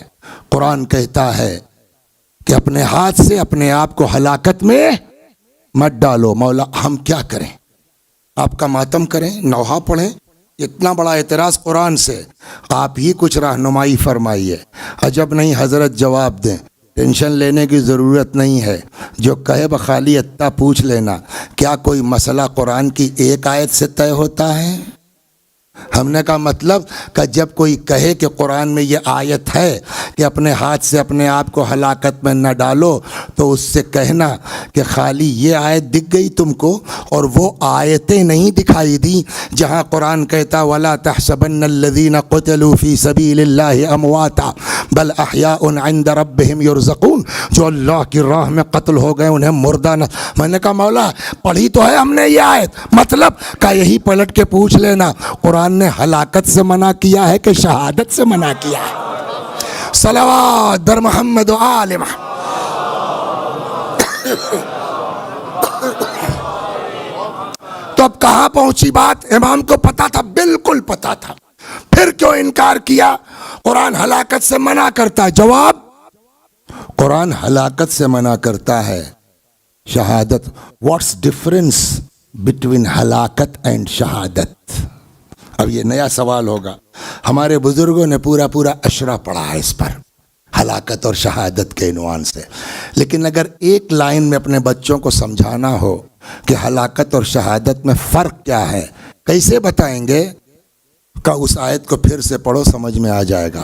قرآن کہتا ہے کہ اپنے ہاتھ سے اپنے آپ کو ہلاکت میں مت ڈالو۔ مولا ہم کیا کریں؟ آپ کا ماتم کریں، نوحہ پڑھیں؟ اتنا بڑا اعتراض قرآن سے، آپ ہی کچھ رہنمائی فرمائیے۔ عجب نہیں حضرت جواب دیں، ٹینشن لینے کی ضرورت نہیں ہے، جو کہے بخالی اتنا پوچھ لینا، کیا کوئی مسئلہ قرآن کی ایک آیت سے طے ہوتا ہے؟ ہم نے کہا مطلب کہ جب کوئی کہے کہ قرآن میں یہ آیت ہے کہ اپنے ہاتھ سے اپنے آپ کو ہلاکت میں نہ ڈالو، تو اس سے کہنا کہ خالی یہ آیت دکھ گئی تم کو اور وہ آیتیں نہیں دکھائی دی جہاں قرآن کہتا وَلَا تَحْسَبَنَّ الَّذِينَ قُتِلُوا فِي سَبِيلِ اللَّهِ أَمْوَاتًا بَلْ أَحْيَاءٌ عِندَ رَبِّهِمْ يُرْزَقُونَ، جو اللہ کی راہ میں قتل ہو گئے انہیں مردہ نہ۔ میں نے کہا مولا پڑھی تو ہے ہم نے یہ آیت، مطلب کہ یہی پلٹ کے پوچھ لینا قرآن نے ہلاکت سے منع کیا ہے کہ شہادت سے منع کیا ہے؟ صلوات در محمد و آل محمد۔ تو اب کہاں پہنچی بات؟ امام کو پتا تھا، بالکل پتا تھا، پھر کیوں انکار کیا؟ قرآن ہلاکت سے منع کرتا ہے، جواب قرآن ہلاکت سے منع کرتا ہے، شہادت۔ واٹس ڈفرنس بٹوین ہلاکت اینڈ شہادت؟ اب یہ نیا سوال ہوگا، ہمارے بزرگوں نے پورا اشرا پڑھا ہے اس پر، ہلاکت اور شہادت کے عنوان سے، لیکن اگر ایک لائن میں اپنے بچوں کو سمجھانا ہو کہ ہلاکت اور شہادت میں فرق کیا ہے، کیسے بتائیں گے؟ کہ اس آیت کو پھر سے پڑھو، سمجھ میں آ جائے گا۔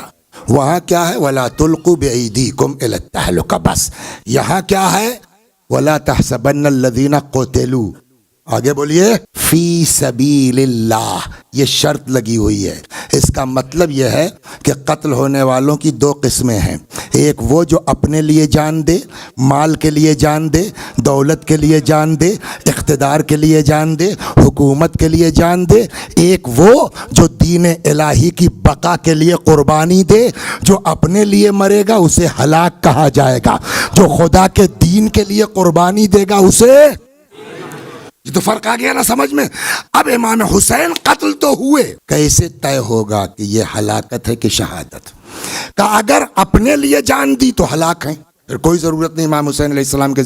وہاں کیا ہے؟ وَلَا تُلْقُوا بِأَيْدِيكُمْ إِلَى التَّهْلُكَةِ، بس یہاں کیا ہے؟ وَلَا تَحْسَبَنَّ الَّذِينَ قُتِلُوا، آگے بولیے، فی سبیل اللہ، یہ شرط لگی ہوئی ہے۔ اس کا مطلب یہ ہے کہ قتل ہونے والوں کی دو قسمیں ہیں، ایک وہ جو اپنے لیے جان دے، مال کے لیے جان دے، دولت کے لیے جان دے، اقتدار کے لیے جان دے، حکومت کے لیے جان دے، ایک وہ جو دین الہی کی بقا کے لیے قربانی دے۔ جو اپنے لیے مرے گا اسے ہلاک کہا جائے گا، جو خدا کے دین کے لیے قربانی دے گا اسے، یہ تو فرق آ گیا نا سمجھ میں؟ اب امام حسین قتل تو ہوئے، کیسے طے ہوگا کہ یہ ہلاکت ہے کہ شہادت؟ کہ اگر اپنے لیے جان دی تو ہلاک ہیں، پھر کوئی ضرورت نہیں امام حسین علیہ السلام کے،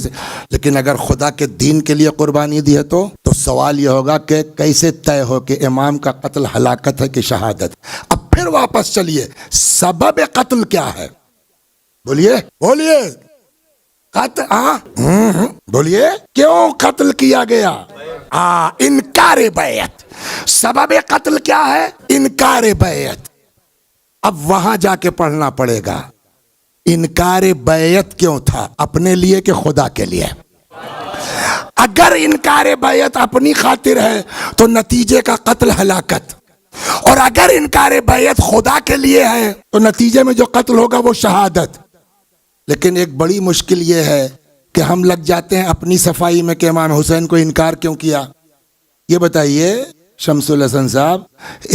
لیکن اگر خدا کے دین کے لیے قربانی دی ہے تو سوال یہ ہوگا کہ کیسے طے ہو کہ امام کا قتل ہلاکت ہے کہ شہادت؟ اب پھر واپس چلیے، سبب قتل کیا ہے؟ بولیے بولیے، بولیے کیوں قتل کیا گیا؟ انکار بیعت۔ سبب قتل کیا ہے؟ انکار بیعت۔ اب وہاں جا کے پڑھنا پڑے گا، انکار بیعت کیوں تھا؟ اپنے لیے کہ خدا کے لیے؟ اگر انکار بیعت اپنی خاطر ہے تو نتیجے کا قتل ہلاکت، اور اگر انکار بیعت خدا کے لیے ہے تو نتیجے میں جو قتل ہوگا وہ شہادت۔ لیکن ایک بڑی مشکل یہ ہے کہ ہم لگ جاتے ہیں اپنی صفائی میں کہ امام حسین کو انکار کیوں کیا؟ یہ بتائیے شمس الحسن صاحب،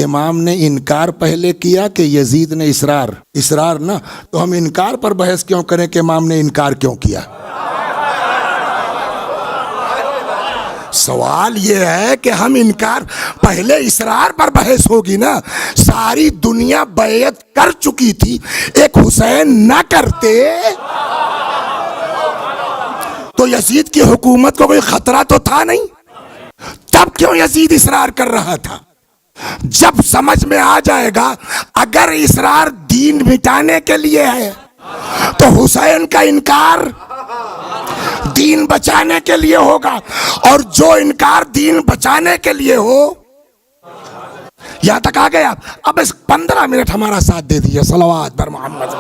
امام نے انکار پہلے کیا کہ یزید نے اصرار نا، تو ہم انکار پر بحث کیوں کریں کہ امام نے انکار کیوں کیا؟ سوال یہ ہے کہ ہم انکار، پہلے اصرار پر بحث ہوگی نا، ساری دنیا بیعت کر چکی تھی، ایک حسین نہ کرتے تو یزید کی حکومت کو کوئی خطرہ تو تھا نہیں، تب کیوں یزید اصرار کر رہا تھا؟ جب سمجھ میں آ جائے گا اگر اصرار دین مٹانے کے لیے ہے تو حسین کا انکار دین بچانے کے لیے ہوگا، اور جو انکار دین بچانے کے لیے ہو یہاں تک آ گئے آپ؟ اب اس 15 منٹ ہمارا ساتھ دے دیجیے، صلوات بر محمد۔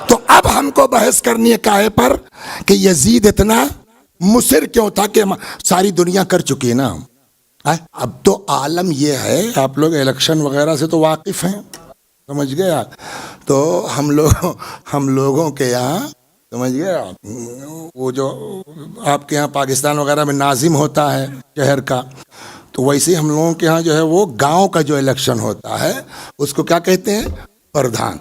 تو اب ہم کو بحث کرنی ہے کاہے پر کہ یزید اتنا مصر کیوں تھا کہ ساری دنیا کر چکی ہے نا۔ اب تو عالم یہ ہے، آپ لوگ الیکشن وغیرہ سے تو واقف ہیں، سمجھ گئے آپ؟ تو ہم لوگوں کے یہاں، سمجھ گئے آپ، وہ جو آپ کے یہاں پاکستان وغیرہ میں ناظم ہوتا ہے شہر کا، تو ویسے ہم لوگوں کے یہاں جو ہے وہ گاؤں کا جو الیکشن ہوتا ہے اس کو کیا کہتے ہیں؟ پردھان۔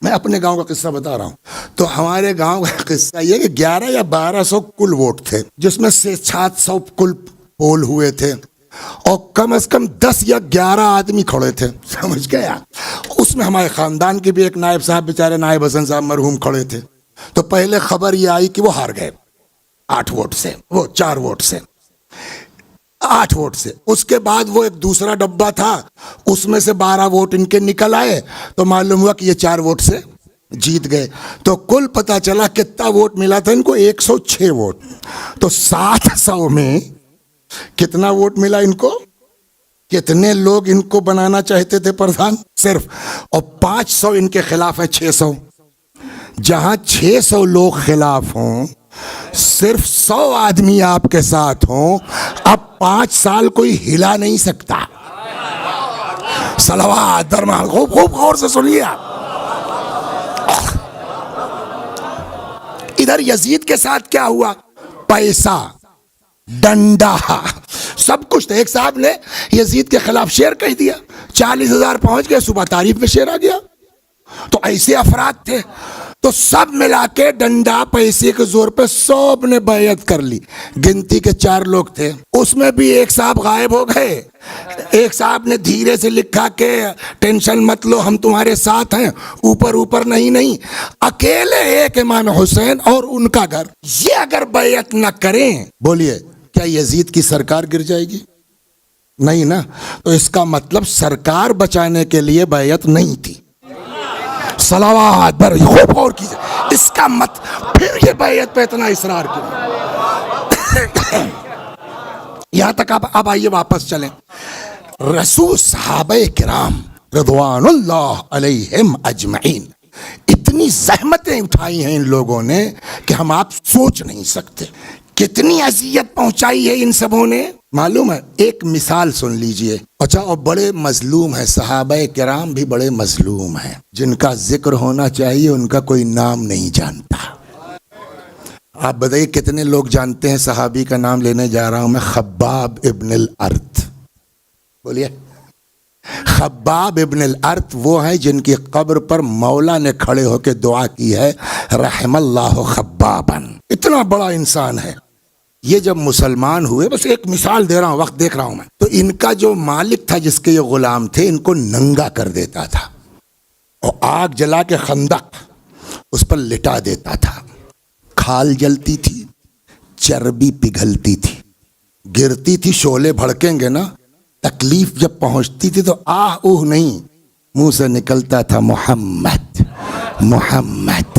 میں اپنے گاؤں کا قصہ بتا رہا ہوں۔ تو ہمارے گاؤں کا قصہ یہ کہ 1100 یا 1200 کل ووٹ تھے، جس میں سے 700 کل پول ہوئے تھے، اور کم از کم 10 یا 11 آدمی کھڑے تھے، سمجھ گئے آپ؟ اس میں ہمارے خاندان کے بھی ایک نائب صاحب، بیچارے نائب حسن صاحب مرحوم، کھڑے تھے۔ تو پہلے خبر یہ آئی کہ وہ ہار گئے 8 ووٹ سے، وہ 4 ووٹ سے، 8 ووٹ سے۔ اس کے بعد وہ ایک دوسرا ڈبہ تھا، اس میں سے 12 ووٹ ان کے نکل آئے، تو معلوم ہوا کہ یہ 4 ووٹ سے جیت گئے۔ تو کل پتا چلا کتنا ووٹ ملا تھا ان کو؟ 106 ووٹ۔ تو 700 میں کتنا ووٹ ملا ان کو؟ کتنے لوگ ان کو بنانا چاہتے تھے پردھان؟ صرف، اور 500 ان کے خلاف ہے، 600۔ جہاں 600 لوگ خلاف ہوں، صرف 100 آدمی آپ کے ساتھ ہوں، اب 5 سال کوئی ہلا نہیں سکتا۔ صلوات درما، خوب خوب غور سے سنیے آپ۔ ادھر یزید کے ساتھ کیا ہوا؟ پیسہ، ڈنڈا، سب کچھ تھا۔ ایک صاحب نے یزید کے خلاف شعر کہہ دیا، 40,000 پہنچ گئے، صبح تعریف میں شعر آ گیا۔ تو ایسے افراد تھے، تو سب ملا کے ڈنڈا پیسے کے زور پہ سب نے بیعت کر لی۔ گنتی کے 4 لوگ تھے، اس میں بھی ایک صاحب غائب ہو گئے۔ ایک صاحب نے دھیرے سے لکھا کہ ٹینشن مت لو، ہم تمہارے ساتھ ہیں، اوپر نہیں۔ اکیلے ایک امام حسین اور ان کا گھر، یہ اگر بیعت نہ کریں، بولیے کیا یزید کی سرکار گر جائے گی؟ نہیں نا۔ تو اس کا مطلب سرکار بچانے کے لیے بیعت نہیں تھی۔ صلوات بر، خوب غور کیجئے، اس کا پھر یہ بیعت پہ اتنا اصرار کیوں؟ یہاں تک اب آئیے واپس چلیں۔ رسول صحابہ کرام رضوان اللہ علیہم اجمعین، اتنی زحمتیں اٹھائی ہیں ان لوگوں نے کہ ہم آپ سوچ نہیں سکتے کتنی اذیت پہنچائی ہے ان سبوں نے۔ معلوم ہے، ایک مثال سن لیجئے۔ اچھا، اور بڑے مظلوم ہیں صحابہ کرام، بھی بڑے مظلوم ہیں، جن کا ذکر ہونا چاہیے ان کا کوئی نام نہیں جانتا۔ آپ بتائیے کتنے لوگ جانتے ہیں صحابی کا نام لینے جا رہا ہوں میں؟ خباب ابن الارت، بولیے۔ خباب ابن الارت وہ ہیں جن کی قبر پر مولا نے کھڑے ہو کے دعا کی ہے، رحم اللہ خبابا۔ اتنا بڑا انسان ہے۔ یہ جب مسلمان ہوئے، بس ایک مثال دے رہا ہوں، وقت دیکھ رہا ہوں میں، تو ان کا جو مالک تھا جس کے یہ غلام تھے، ان کو ننگا کر دیتا تھا اور آگ جلا کے خندق اس پر لٹا دیتا تھا۔ کھال جلتی تھی، چربی پگھلتی تھی، گرتی تھی، شعلے بھڑکیں گے نا، تکلیف جب پہنچتی تھی تو آہ اوہ نہیں، منہ سے نکلتا تھا محمد محمد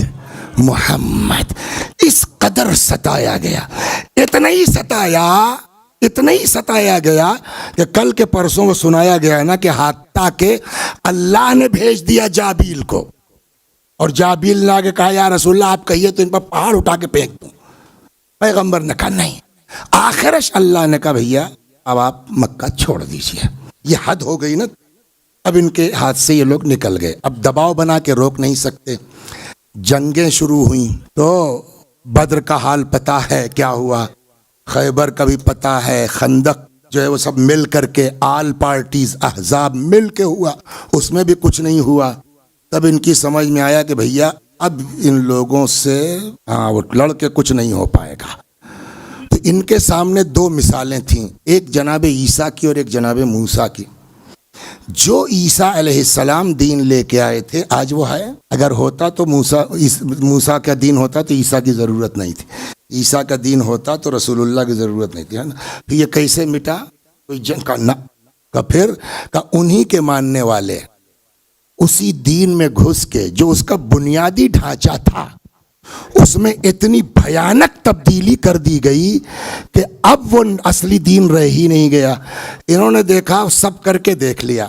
محمد۔ اس قدر ستایا گیا، اتنا ہی ستایا گیا کہ کل کے پرسوں وہ سنایا گیا نا کہ حتیٰ کہ اللہ نے بھیج دیا جابیل کو، اور جابیل نے آگے کہا یا رسول اللہ آپ کہیے تو ان پر پہاڑ اٹھا کے پھینک دوں۔ پیغمبر نے کہا نہیں۔ آخرش اللہ نے کہا بھیا اب آپ مکہ چھوڑ دیجئے، یہ حد ہو گئی نا۔ اب ان کے ہاتھ سے یہ لوگ نکل گئے، اب دباؤ بنا کے روک نہیں سکتے۔ جنگیں شروع ہوئیں تو بدر کا حال پتہ ہے کیا ہوا، خیبر کا بھی پتہ ہے، خندق جو ہے وہ سب مل کر کے، آل پارٹیز احزاب مل کے ہوا، اس میں بھی کچھ نہیں ہوا۔ تب ان کی سمجھ میں آیا کہ بھیا اب ان لوگوں سے وہ لڑ کے کچھ نہیں ہو پائے گا۔ تو ان کے سامنے 2 مثالیں تھیں، ایک جناب عیسیٰ کی اور ایک جناب موسیٰ کی۔ جو عیسیٰ علیہ السلام دین لے کے آئے تھے آج وہ ہے، اگر ہوتا تو موسیٰ کا دین ہوتا تو عیسیٰ کی ضرورت نہیں تھی، عیسیٰ کا دین ہوتا تو رسول اللہ کی ضرورت نہیں تھی، ہے نا۔ پھر یہ کیسے مٹا؟ کوئی جنگ کا نہ کا، پھر کا انہی کے ماننے والے اسی دین میں گھس کے جو اس کا بنیادی ڈھانچہ تھا اس میں اتنی بھیانک تبدیلی کر دی گئی کہ اب وہ اصلی دین رہ ہی نہیں گیا۔ انہوں نے دیکھا، سب کر کے دیکھ لیا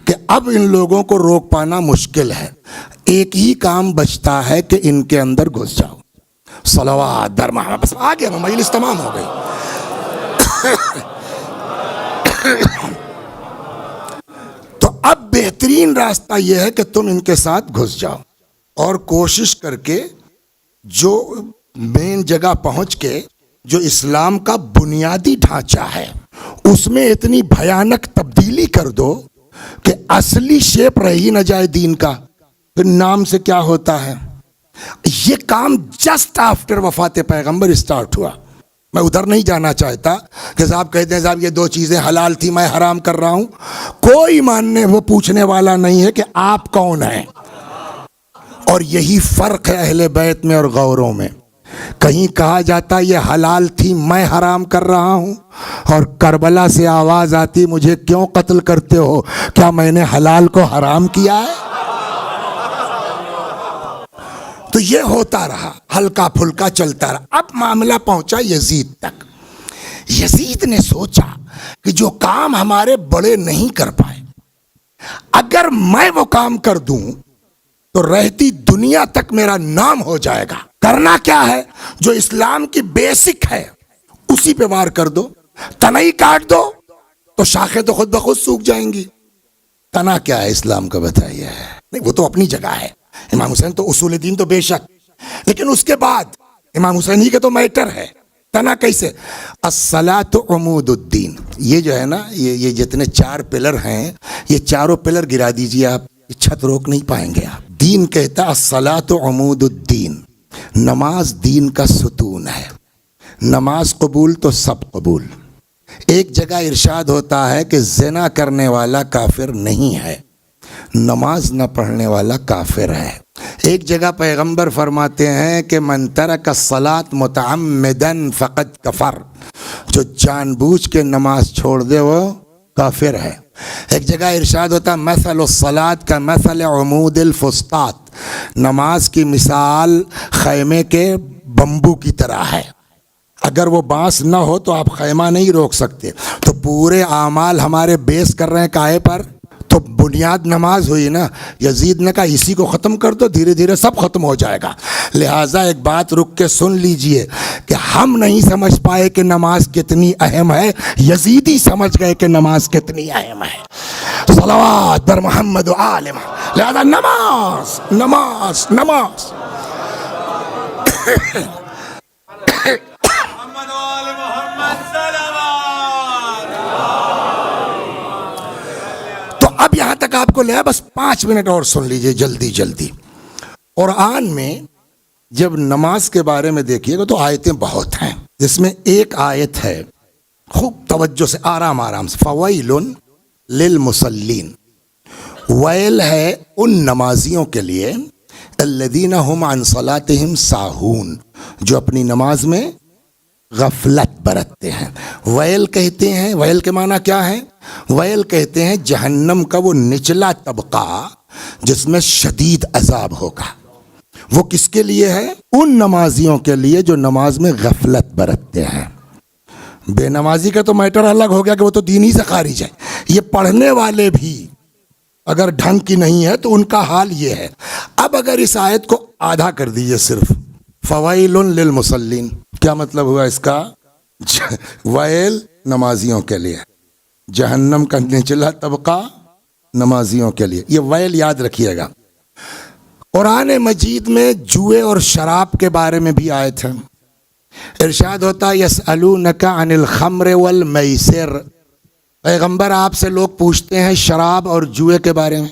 کہ اب ان لوگوں کو روک پانا مشکل ہے، ایک ہی کام بچتا ہے کہ ان کے اندر گھس جاؤ۔ صلوات در محمد، بس آ گیا، مجلس تمام ہو گئی۔ تو اب بہترین راستہ یہ ہے کہ تم ان کے ساتھ گھس جاؤ اور کوشش کر کے جو مین جگہ پہنچ کے جو اسلام کا بنیادی ڈھانچہ ہے اس میں اتنی بھیانک تبدیلی کر دو کہ اصلی شیپ رہ ہی نہ جائے دین کا۔ پھر نام سے کیا ہوتا ہے؟ یہ کام جسٹ آفٹر وفات پیغمبر اسٹارٹ ہوا۔ میں ادھر نہیں جانا چاہتا کہ صاحب کہتے ہیں صاحب یہ دو چیزیں حلال تھی میں حرام کر رہا ہوں، کوئی ماننے وہ پوچھنے والا نہیں ہے کہ آپ کون ہیں۔ اور یہی فرق ہے اہل بیت میں اور غوروں میں۔ کہیں کہا جاتا یہ حلال تھی میں حرام کر رہا ہوں، اور کربلا سے آواز آتی مجھے کیوں قتل کرتے ہو، کیا میں نے حلال کو حرام کیا ہے؟ تو یہ ہوتا رہا، ہلکا پھلکا چلتا رہا۔ اب معاملہ پہنچا یزید تک۔ یزید نے سوچا کہ جو کام ہمارے بڑے نہیں کر پائے، اگر میں وہ کام کر دوں تو رہتی دنیا تک میرا نام ہو جائے گا۔ کرنا کیا ہے؟ جو اسلام کی بیسک ہے اسی پہ وار کر دو۔ تنائی کاٹ دو تو شاخیں تو خود بخود سوکھ جائیں گی۔ تنا کیا ہے اسلام کا بتائیے؟ نہیں، وہ تو اپنی جگہ ہے، امام حسین تو اصول دین تو بے شک، لیکن اس کے بعد امام حسین ہی کا تو میٹر ہے۔ تنا کیسے؟ الصلاۃ عمود الدین۔ یہ جو ہے نا، یہ جتنے چار پلر ہیں، یہ چاروں پلر گرا دیجئے آپ، چھت روک نہیں پائیں گے آپ۔ دین کہتا الصلاۃ عمود الدین، نماز دین کا ستون ہے۔ نماز قبول تو سب قبول۔ ایک جگہ ارشاد ہوتا ہے کہ زنا کرنے والا کافر نہیں ہے، نماز نہ پڑھنے والا کافر ہے۔ ایک جگہ پیغمبر فرماتے ہیں کہ من ترک الصلاۃ متعمدا فقد کفر، جو جان بوجھ کے نماز چھوڑ دے وہ کافر ہے۔ ایک جگہ ارشاد ہوتا ہے مثل الصلاۃ کا مثل عمود الفسطاط، نماز کی مثال خیمے کے بمبو کی طرح ہے۔ اگر وہ بانس نہ ہو تو آپ خیمہ نہیں روک سکتے۔ تو پورے اعمال ہمارے بیس کر رہے ہیں کائے پر؟ تو بنیاد نماز ہوئی نا۔ یزید نے کہا اسی کو ختم کر دو، دھیرے دھیرے سب ختم ہو جائے گا۔ لہٰذا ایک بات رک کے سن لیجئے کہ ہم نہیں سمجھ پائے کہ نماز کتنی اہم ہے، یزیدی سمجھ گئے کہ نماز کتنی اہم ہے۔ صلوات بر محمد و آل محمد۔ لہٰذا نماز نماز نماز اب یہاں تک آپ کو لیا، بس 5 منٹ اور سن لیجئے جلدی جلدی۔ قرآن میں جب نماز کے بارے میں دیکھیے گا تو آیتیں بہت ہیں، جس میں ایک آیت ہے، خوب توجہ سے آرام آرام سے، فویل للمصلین، ویل ہے ان نمازیوں کے لیے الذین هم عن صلاتهم ساہون، جو اپنی نماز میں غفلت برتتے ہیں۔ ویل کہتے ہیں، ویل کے معنی کیا ہے؟ ویل کہتے ہیں جہنم کا وہ نچلا طبقہ جس میں شدید عذاب ہوگا۔ وہ کس کے لیے ہے؟ ان نمازیوں کے لیے جو نماز میں غفلت برتتے ہیں۔ بے نمازی کا تو میٹر الگ ہو گیا کہ وہ تو دین ہی سے خارج ہے۔ یہ پڑھنے والے بھی اگر ڈھنگ کی نہیں ہے تو ان کا حال یہ ہے۔ اب اگر اس آیت کو آدھا کر دیجئے، صرف فویل للمصلین، کیا مطلب ہوا اس کا؟ ویل نمازیوں کے لیے، جہنم کا نچلا طبقہ نمازیوں کے لیے۔ یہ ویل یاد رکھیے گا۔ قرآن مجید میں جوئے اور شراب کے بارے میں بھی آیت ہے۔ ارشاد ہوتا یسألونک عن الخمر والمیسر، پیغمبر آپ سے لوگ پوچھتے ہیں شراب اور جوئے کے بارے میں،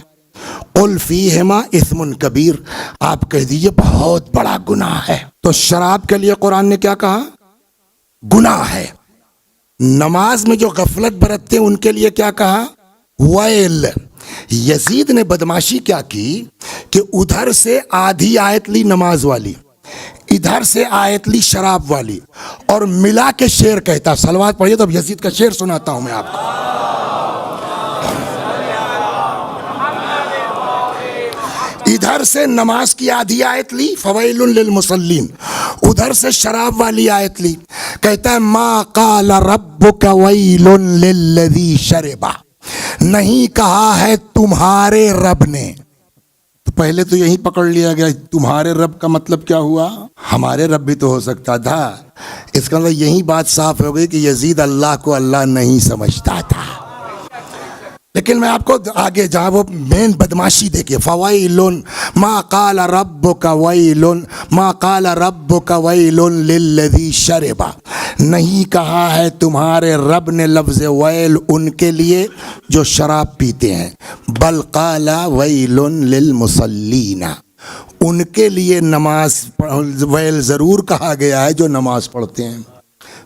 قل فیہما اثم کبیر، آپ کہہ دیجئے بہت بڑا گناہ ہے۔ تو شراب کے لیے قرآن نے کیا کہا؟ گناہ ہے۔ نماز میں جو غفلت برتتے ہیں ان کے لیے کیا کہا؟ ویل۔ یزید نے بدماشی کیا کی کہ ادھر سے آدھی آیت لی نماز والی، ادھر سے آیت لی شراب والی، اور ملا کے شعر کہتا۔ صلوات پڑھیے تو اب یزید کا شعر سناتا ہوں میں آپ کو۔ ادھر سے نماز کی آدھی آیت لی فویل للمصلین، ادھر سے شراب والی آیت لی، کہتا ہے ما قال ربک ویل للذی شربا، نہیں کہا ہے تمہارے رب نے۔ تو پہلے تو یہی پکڑ لیا گیا، تمہارے رب کا مطلب کیا ہوا؟ ہمارے رب بھی تو ہو سکتا تھا۔ اس کا مطلب یہی بات صاف ہو گئی کہ یزید اللہ کو اللہ نہیں سمجھتا تھا۔ لیکن میں آپ کو آگے جہاں وہ مین بدماشی دیکھیے، فویل ما قال ربک ویل، ما قال ربک ویل للذی شربا، نہیں کہا ہے تمہارے رب نے لفظ ویل ان کے لیے جو شراب پیتے ہیں، بل قال ویل للمصلین، ان کے لیے نماز ویل ضرور کہا گیا ہے جو نماز پڑھتے ہیں۔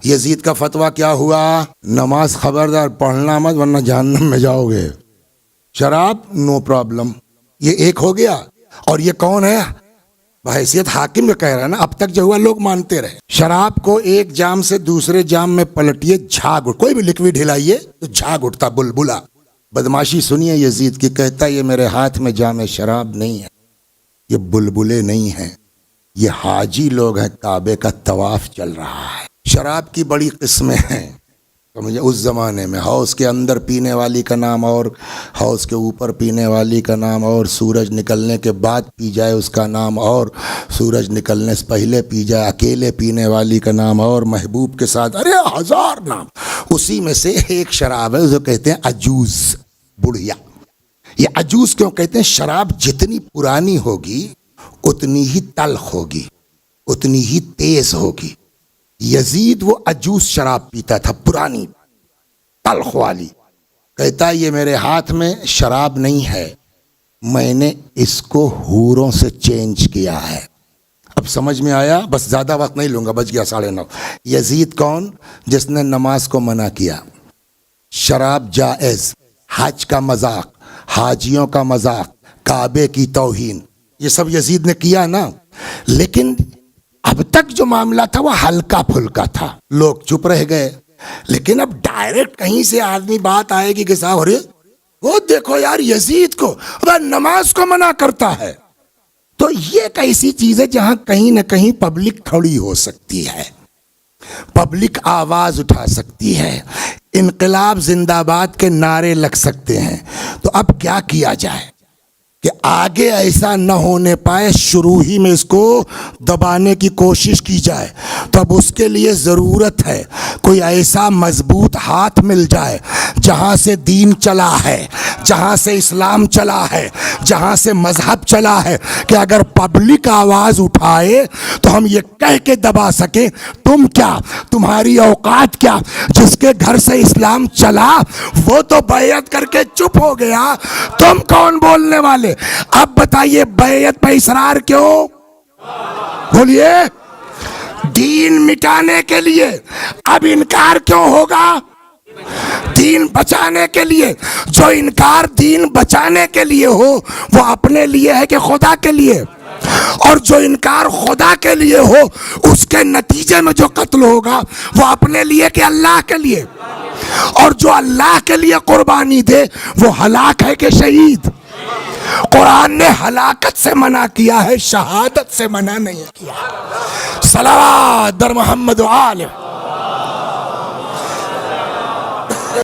یزید کا فتویٰ کیا ہوا؟ نماز خبردار پڑھنا مت ورنہ جہنم میں جاؤ گے، شراب نو پرابلم۔ یہ ایک ہو گیا، اور یہ کون ہے؟ بحیثیت حاکم کا کہہ رہا ہے نا، اب تک جو ہوا لوگ مانتے رہے۔ شراب کو ایک جام سے دوسرے جام میں پلٹیے، جھاگ اٹھ، کوئی بھی لکوڈ ہلائیے تو جھاگ اٹھتا بلبلا۔ بدماشی سنیے یزید کی، کہتا ہے یہ میرے ہاتھ میں جام شراب نہیں ہے، یہ بلبلے نہیں ہیں، یہ حاجی لوگ ہیں، کعبے کا طواف چل رہا ہے۔ شراب کی بڑی قسمیں ہیں، مجھے اس زمانے میں حوض کے اندر پینے والی کا نام اور، حوض کے اوپر پینے والی کا نام اور، سورج نکلنے کے بعد پی جائے اس کا نام اور، سورج نکلنے سے پہلے پی جائے اکیلے پینے والی کا نام اور، محبوب کے ساتھ، ارے ہزار نام۔ اسی میں سے ایک شراب ہے جو کہتے ہیں عجوز، بڑھیا۔ یہ عجوز کیوں کہتے ہیں؟ شراب جتنی پرانی ہوگی اتنی ہی تلخ ہوگی، اتنی ہی تیز ہوگی۔ یزید وہ عجوز شراب پیتا تھا، پرانی تلخ والی۔ کہتا ہے یہ میرے ہاتھ میں شراب نہیں ہے، میں نے اس کو حوروں سے چینج کیا ہے۔ اب سمجھ میں آیا؟ بس زیادہ وقت نہیں لوں گا، بج گیا 9:30۔ یزید کون؟ جس نے نماز کو منع کیا، شراب جائز، حج کا مذاق، حاجیوں کا مذاق، کعبے کی توہین، یہ سب یزید نے کیا نا۔ لیکن اب تک جو معاملہ تھا وہ ہلکا پھلکا تھا، لوگ چپ رہ گئے۔ لیکن اب ڈائریکٹ کہیں سے آدمی بات آئے گی کہ صاحب ارے وہ دیکھو یار یزید کو وہ نماز کو منع کرتا ہے، تو یہ ایک ایسی چیز ہے جہاں کہیں نہ کہیں پبلک کھڑی ہو سکتی ہے، پبلک آواز اٹھا سکتی ہے، انقلاب زندہ باد کے نعرے لگ سکتے ہیں۔ تو اب کیا کیا جائے کہ آگے ایسا نہ ہونے پائے، شروع ہی میں اس کو دبانے کی کوشش کی جائے۔ تو اب اس کے لیے ضرورت ہے کوئی ایسا مضبوط ہاتھ مل جائے جہاں سے دین چلا ہے، جہاں سے اسلام چلا ہے، جہاں سے مذہب چلا ہے، کہ اگر پبلک آواز اٹھائے تو ہم یہ کہہ کے دبا سکیں تم کیا، تمہاری اوقات کیا، جس کے گھر سے اسلام چلا وہ تو بیعت کر کے چپ ہو گیا، تم کون بولنے والے؟ اب بتائیے بیعت پہ اصرار کیوں؟ بولیے، دین مٹانے کے لیے۔ اب انکار کیوں ہوگا؟ دین بچانے کے لیے۔ جو انکار دین بچانے کے لیے ہو وہ اپنے لیے ہے کہ خدا کے لیے؟ اور جو انکار خدا کے لیے ہو اس کے نتیجے میں جو قتل ہوگا وہ اپنے لیے کہ اللہ کے لیے؟ اور جو اللہ کے لیے قربانی دے وہ ہلاک ہے کہ شہید؟ قرآن نے ہلاکت سے منع کیا ہے، شہادت سے منع نہیں کیا۔ صلوات در محمد و آلہ۔